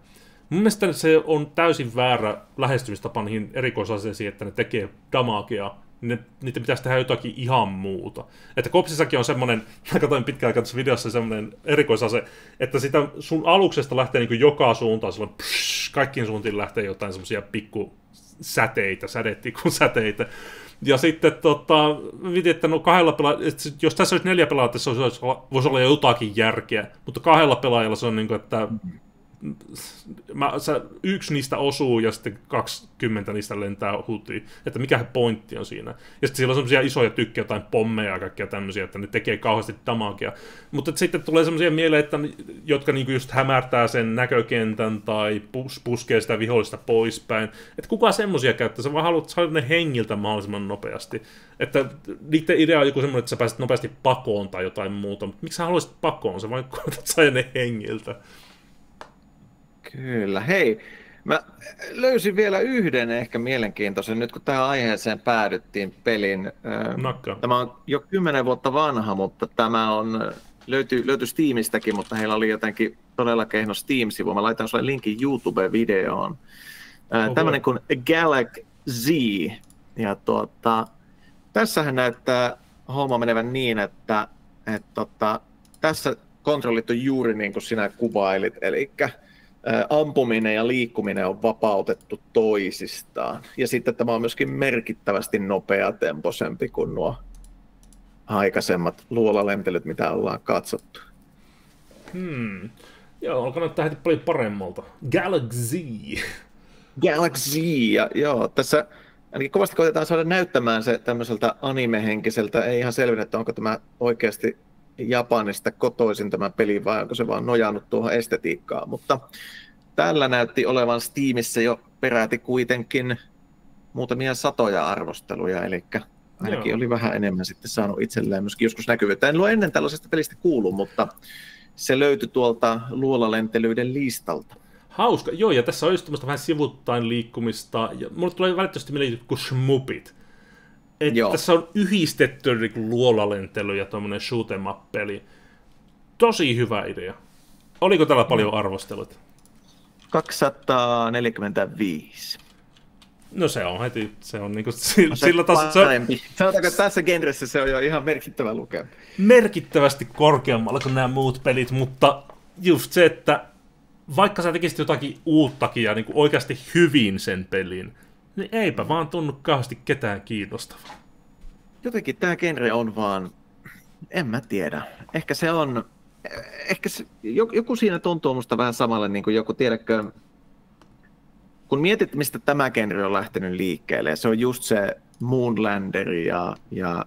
Mun mielestä se on täysin väärä lähestymistapa niihin erikoisaseisiin, että ne tekee damagea. Niitä pitäisi tehdä jotakin ihan muuta. Että Kopsissakin on semmoinen, mä katsoin pitkään aikaa tässä videossa semmoinen erikoisase, että sitä sun aluksesta lähtee niin kuin joka suuntaan, silloin kaikkiin suuntiin lähtee jotain semmoisia pikkusäteitä, sädetikun-säteitä. Ja sitten mietin, että no jos tässä olisi 4 pelaajaa, se voisi olla jo jotakin järkeä, mutta 2 pelaajalla se on niin kuin, että yksi niistä osuu ja sitten 20 niistä lentää hutiin, että mikä pointti on siinä. Ja sitten siellä on semmoisia isoja tykkejä, jotain pommeja ja kaikkia tämmöisiä, että ne tekee kauheasti damagea. Mutta sitten tulee semmoisia mieleen, että jotka niinku just hämärtää sen näkökentän tai puskee sitä vihollista poispäin. Että kuka semmoisia käyttää? Sä vaan haluat saada ne hengiltä mahdollisimman nopeasti. Että niiden idea on joku semmoinen, että sä pääset nopeasti pakoon tai jotain muuta. Mutta miksi sä haluaisit pakoon? Sä vaan koetat saada ne hengiltä. Kyllä. Hei, mä löysin vielä yhden ehkä mielenkiintoisen, nyt kun tähän aiheeseen päädyttiin pelin. Tämä on jo 10 vuotta vanha, mutta tämä löytyi Steamistäkin, mutta heillä oli jotenkin todella kehno Steam-sivu. Mä laitan sulle linkin YouTube-videoon. Tämmöinen kuin Galaxy. Ja tässähän näyttää homma menevän niin, että tässä kontrollit on juuri niin kuin sinä kuvailit, eli ampuminen ja liikkuminen on vapautettu toisistaan. Ja sitten tämä on myöskin merkittävästi nopeatempoisempi kuin nuo aikaisemmat luolalentelyt, mitä ollaan katsottu. Joo, alkaa näyttää heti paljon paremmalta. Galaxy, ja joo, tässä ainakin kovasti koitetaan saada näyttämään se tämmöiseltä anime-henkiseltä. Ei ihan selvitä, että onko tämä oikeasti Japanista kotoisin tämä peli, vai onko se vaan nojannut tuohon estetiikkaan, mutta tällä näytti olevan Steamissa jo peräti kuitenkin muutamia satoja arvosteluja, eli ainakin oli vähän enemmän sitten saanut itselleen myöskin joskus näkyvyyttä. En ole ennen tällaisesta pelistä kuullut, mutta se löytyi tuolta luolalentelyiden listalta. Hauska, joo, ja tässä on just tämmöistä vähän sivuttain liikkumista, ja mulle tulee välittömästi mieleen kuin shmupit. Tässä on yhdistetty niin luolalentely ja tuommoinen shoot 'em up-peli. Tosi hyvä idea. Oliko täällä paljon arvostelut? 245. No se on heti, se on niinku sillä tasolla. Sanotaanko, että tässä genressä se on jo ihan merkittävä lukema. Merkittävästi korkeammalla kuin nämä muut pelit, mutta just se, että vaikka sä tekisit jotakin uuttakin ja niinku oikeasti hyvin sen pelin, niin eipä vaan tunnu kauheasti ketään kiinnostavaa. Jotenkin tämä genre on vaan, en mä tiedä. Ehkä se on, joku siinä tuntuu musta vähän samalle niin kuin joku, tiedätkö, kun mietit, mistä tämä genre on lähtenyt liikkeelle, se on just se Moonlander ja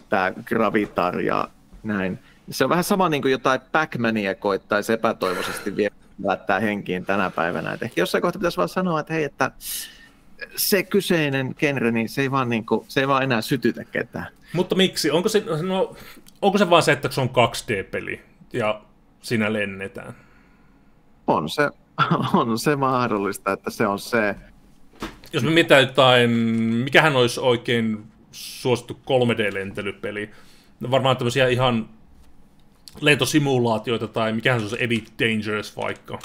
tämä Gravitar ja näin. Se on vähän sama niin kuin jotain Pac-Mania koittaisi epätoivoisesti välttää henkiin tänä päivänä. Et ehkä jossain kohtaa pitäisi vaan sanoa, että hei, että se kyseinen genre, niin se ei vaan enää sytytä ketään. Mutta miksi? Onko se vaan se, että se on 2D-peli ja siinä lennetään? On se mahdollista, että se on se. Jos me mietitään jotain, mikähän olisi oikein suosittu 3D-lentelypeli, varmaan tämmöisiä ihan lentosimulaatioita tai mikähän se on se Elite Dangerous vaikka,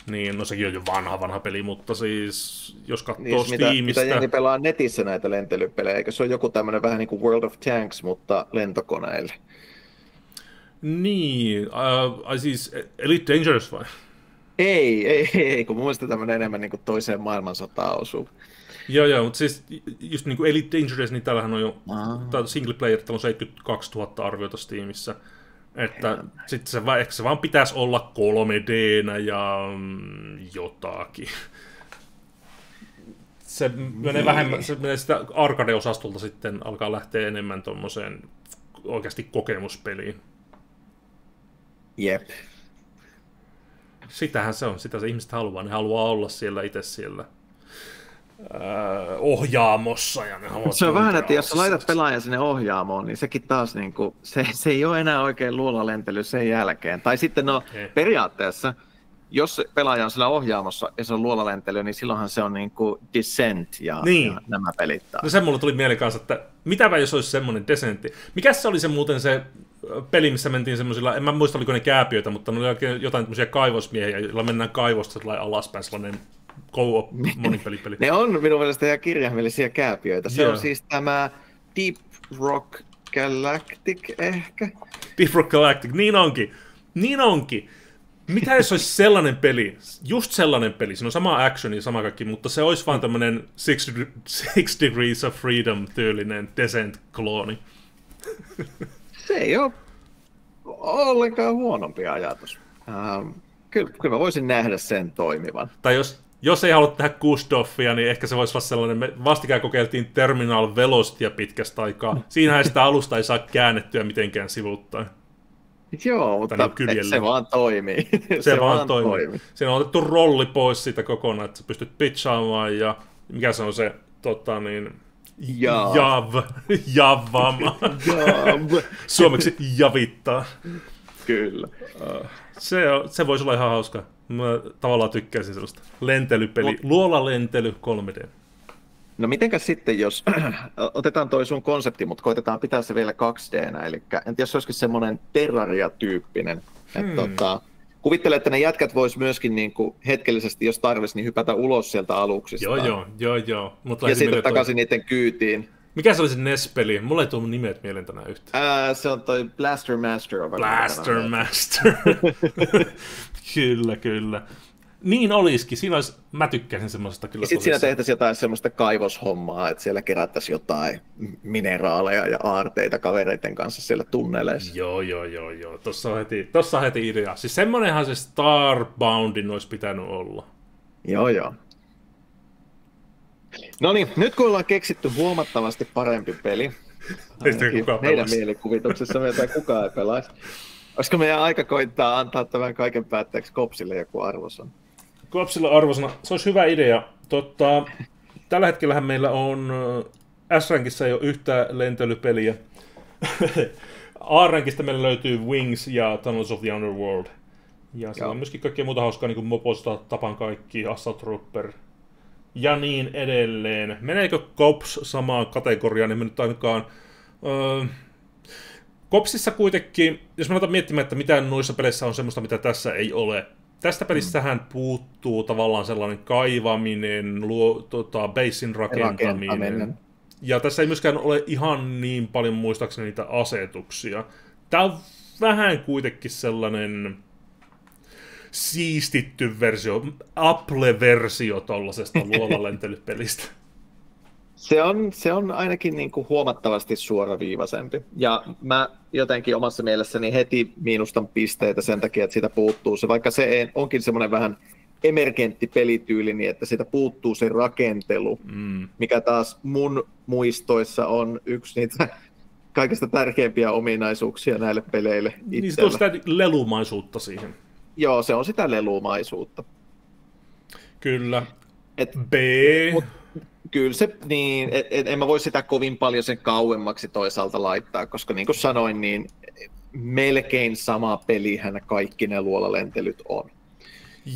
niin no sekin on jo vanha peli, mutta siis jos katsoo niin, Steamista. Mitä jengi pelaa netissä näitä lentelypelejä, eikö se ole joku tämmöinen vähän niin kuin World of Tanks, mutta lentokoneille? Niin, siis Elite Dangerous vai? Ei, kun mun mielestä tämmöinen enemmän niin kuin toiseen maailmansotaan osuu. Joo, mutta siis just niin kuin Elite Dangerous, niin täällähän on jo single player, täällä on 72 000 arviota Steamissa. Että sitten ehkä se vaan pitäisi olla 3D:nä ja jotakin. Se menee vähemmän, se menee sitä arcade-osastolta sitten alkaa lähteä enemmän tommoseen oikeasti kokemuspeliin. Jep. Sitähän se on, sitä se ihmiset haluaa. Ne haluaa olla siellä itse siellä ohjaamossa. Ja ne se on vähän, että jos sä laitat pelaajan sinne ohjaamoon, niin sekin taas niinku, se ei ole enää oikein luolalentely sen jälkeen. Tai sitten periaatteessa, jos pelaaja on siellä ohjaamossa ja se on luolalentely, niin silloinhan se on niinku Descent ja nämä pelit taas. No se mulle tuli mieleen kanssa, että mitäpä jos olisi semmoinen Descentti. Mikäs se oli se muuten se peli, missä mentiin semmoisilla, en mä muista oliko ne kääpiöitä, mutta ne oli jotain tämmöisiä kaivosmiehiä, joilla mennään kaivosta alaspäin, sellainen co-op monipelipeli. Ne on minun mielestä ihan kirjaimellisia kääpiöitä. Se on siis tämä Deep Rock Galactic ehkä? Deep Rock Galactic, niin onkin. Mitä jos olisi sellainen peli, just sellainen peli, se on sama action ja sama kaikki, mutta se olisi vaan tämmöinen Six Degrees of Freedom-tyylinen Descent-klooni. Se ei ole ollenkaan huonompi ajatus. Kyllä mä voisin nähdä sen toimivan. Tai jos ei halua tehdä Gustafia, niin ehkä se voisi olla sellainen, me vastikään kokeiltiin Terminal Velocitya pitkästä aikaa. Siinähän sitä alusta ei saa käännettyä mitenkään sivuttain. Joo, mutta se vaan toimii. Se vaan toimii. Siinä on otettu rolli pois siitä kokonaan, että sä pystyt pitchaamaan ja mikä se on se, javvaamaan. Suomeksi javittaa. Kyllä. Se voisi olla ihan hauska. Mä tavallaan tykkäisin sellaista lentelypeli, luolalentely 3D. No mitenkäs sitten, jos otetaan toi sun konsepti, mutta koitetaan pitää se vielä 2D:nä, eli en tiedä, se olisikin semmoinen Terraria-tyyppinen. Kuvittelen, että ne jätkät vois myöskin niinku hetkellisesti, jos tarvitsisi, niin hypätä ulos sieltä aluksista. Joo. Ja sitten takaisin niiden kyytiin. Mikä se oli se NES-peli? Mulla ei tullut nimet mieleen tänään yhtään. Se on toi Blaster Master. Blaster Master. Kyllä. Niin olisikin. Siinä olisi, mä tykkäsin semmoisesta kyllä. Sitten siinä tehtäisiin jotain semmoista kaivoshommaa, että siellä kerättäisiin jotain mineraaleja ja aarteita kavereiden kanssa siellä tunneleissa. Joo. Tossa on heti idea. Siis semmonenhan se Starboundin olisi pitänyt olla. Joo. No niin, nyt kun ollaan keksitty huomattavasti parempi peli, Ei sitä kukaan meidän pelaisi. mielikuvituksessa meitä kukaan ei pelaisi. Olisiko meidän aika koittaa antaa tämän kaiken päätteeksi Kopsille joku arvosana? Kopsilla arvosana, se olisi hyvä idea. Tällä hetkellähän meillä on S-rankissa ei ole yhtään lentelypeliä. A-rankista meillä löytyy Wings ja Tunnels of the Underworld. Ja siellä on myöskin kaikkea muuta hauskaa, niin kuin Moposta, Tapan kaikki, Assault Trooper ja niin edelleen. Meneekö Kops samaan kategoriaan, niin me nyt ainakaan... Kopsissa kuitenkin, jos me otan miettimään, että mitä noissa peleissä on semmoista, mitä tässä ei ole. Tästä pelistähän puuttuu tavallaan sellainen kaivaminen, basin rakentaminen. Ja tässä ei myöskään ole ihan niin paljon muistaakseni niitä asetuksia. Tämä on vähän kuitenkin sellainen siistitty versio, Apple-versio tollasesta luolalentelypelistä. Se on ainakin niin kuin huomattavasti suoraviivaisempi. Ja mä jotenkin omassa mielessäni heti miinustan pisteitä sen takia, että siitä puuttuu se. Vaikka se onkin semmoinen vähän emergentti pelityyli, niin että siitä puuttuu se rakentelu, mikä taas mun muistoissa on yksi niitä kaikista tärkeimpiä ominaisuuksia näille peleille itsellä. Niin se on sitä lelumaisuutta siihen. Joo, se on sitä lelumaisuutta. Kyllä. Kyllä se, niin, en mä voi sitä kovin paljon sen kauemmaksi toisaalta laittaa, koska niin kuin sanoin, niin melkein sama pelihän kaikki ne luolalentelyt on.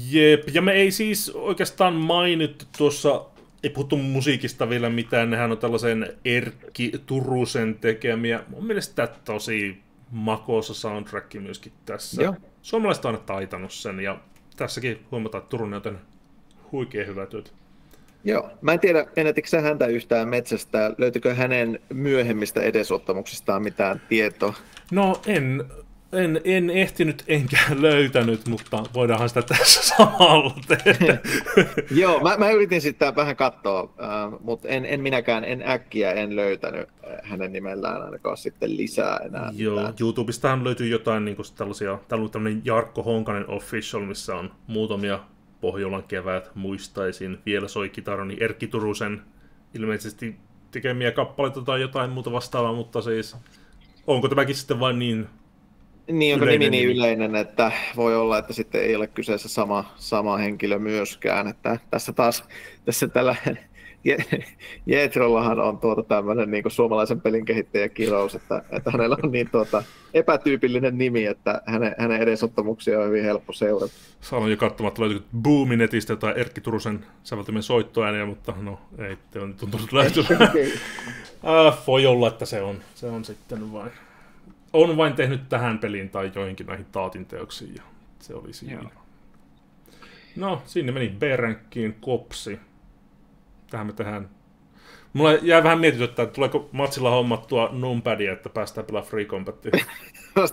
Jep, ja me ei siis oikeastaan mainittu tuossa, ei puhuttu musiikista vielä mitään, nehän on tällaisen Erkki Turusen tekemiä. Mun mielestä tosi makoisa soundtrack myöskin tässä. Joo. Suomalaiset on aina taitanut sen, ja tässäkin huomataan, että Turunen on tehnyt huikein hyvää työtä. Joo, mä en tiedä, menetikö sä häntä yhtään metsästä, löytyykö hänen myöhemmistä edesottamuksistaan mitään tietoa? No en ehtinyt enkä löytänyt, mutta voidaanhan sitä tässä samalla tehdä. Joo, mä yritin sitten vähän katsoa, mutta en minäkään, en löytänyt hänen nimellään ainakaan sitten lisää enää. Joo, YouTubestahan löytyy jotain niin tällaisia, täällä on tämmöinen Jarkko Honkanen Official, missä on muutamia Pohjolan kevät, muistaisin, vielä soi kitarani Erkki Turusen ilmeisesti tekemiä kappaleita tai jotain muuta vastaavaa, mutta siis onko tämäkin sitten vain niin onko nimi niin yleinen, että voi olla, että sitten ei ole kyseessä sama henkilö myöskään, että tässä tällainen Jetrollahan on tämmöinen niin kuin suomalaisen pelin kehittäjä kirous, että hänellä on niin epätyypillinen nimi, että hänen edesottamuksia on hyvin helppo seurata. Sanon jo katsomatta, löytyykö Boominetistä jotain Erkki Turusen säveltämien soittoääniä, mutta no ei ole tuntunut löytyvän. Voi olla, että se on sitten vain. On vain tehnyt tähän peliin tai joihinkin näihin Taatin teoksiin, ja se oli siinä. Joo. No, sinne meni B-rankkiin Kopsi. Tähän me tehdään. Mulla jäi vähän mietityttää, että tuleeko matsilla hommattua numpadia, että päästään pelaamaan Free Combatia.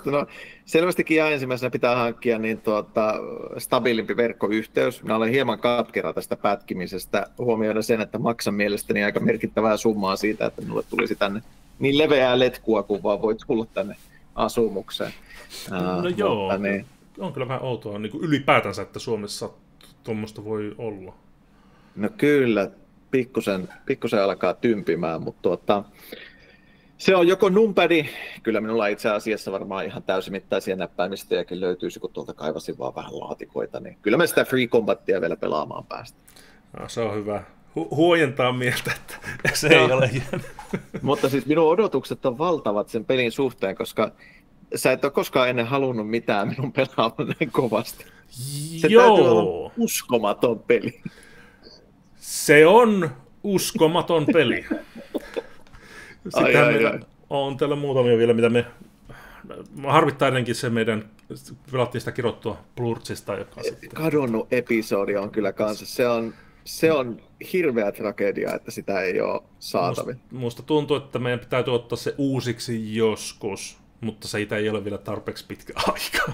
No, selvästikin ensimmäisenä pitää hankkia niin stabiilimpi verkkoyhteys. Minä olen hieman katkera tästä pätkimisestä. Huomioida sen, että maksan mielestäni aika merkittävää summaa siitä, että minulle tulisi tänne niin leveää letkua kuin vaan voi tulla tänne asumukseen. No joo, niin. On kyllä vähän outoa niin kuin ylipäätänsä, että Suomessa tuommoista voi olla. No kyllä, pikkusen alkaa tympimään, mutta se on joko numpadi, kyllä minulla itse asiassa varmaan ihan täysimittaisia näppäimistöjäkin löytyisi, kun tuolta kaivasin vaan vähän laatikoita, niin kyllä me sitä Free Combatia vielä pelaamaan päästä. No, se on hyvä. Huojentaa mieltä, että se ei ole jäänyt. Mutta siis minun odotukset on valtavat sen pelin suhteen, koska sä et ole koskaan ennen halunnut mitään minun pelaavan näin kovasti. Se täytyy olla uskomaton peli. Se on uskomaton peli. Sitten on täällä muutamia vielä, mitä me harvittaa ennenkin se meidän, pelattiin sitä kirottua Blurtsista, joka sitten kadonnut episodi on kyllä kanssa. Se on hirveä tragedia, että sitä ei ole saatavilla. Musta tuntuu, että meidän pitää tuottaa se uusiksi joskus, mutta siitä ei ole vielä tarpeeksi pitkä aika.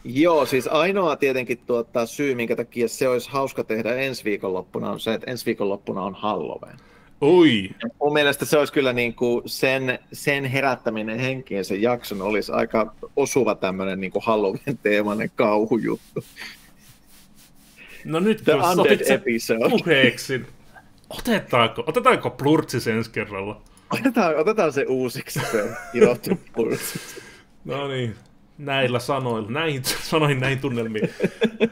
Joo, siis ainoa tietenkin syy, minkä takia se olisi hauska tehdä ensi viikonloppuna, on se, että ensi viikonloppuna on Halloween. Oi! Mun mielestä se olisi kyllä niin kuin sen herättäminen henkiin sen jakson olisi aika osuva tämmöinen niin kuin Halloween-teemainen kauhujuttu. No nyt kun otit sen puheeksi, otetaanko Blurtsis ensi kerralla? Otetaan se uusiksi, se ilottu Plurtsi. No niin, näillä sanoilla, näihin sanoihin, näihin tunnelmiin.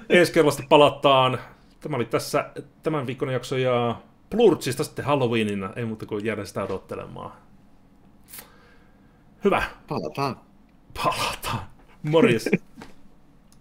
Ensi kerrasta palataan. Tämä oli tässä tämän viikon jakso ja Plurtsista sitten Halloweenina. Ei muuta kuin jäädä sitä odottelemaan. Hyvä. Palataan. Palataan. Morjes.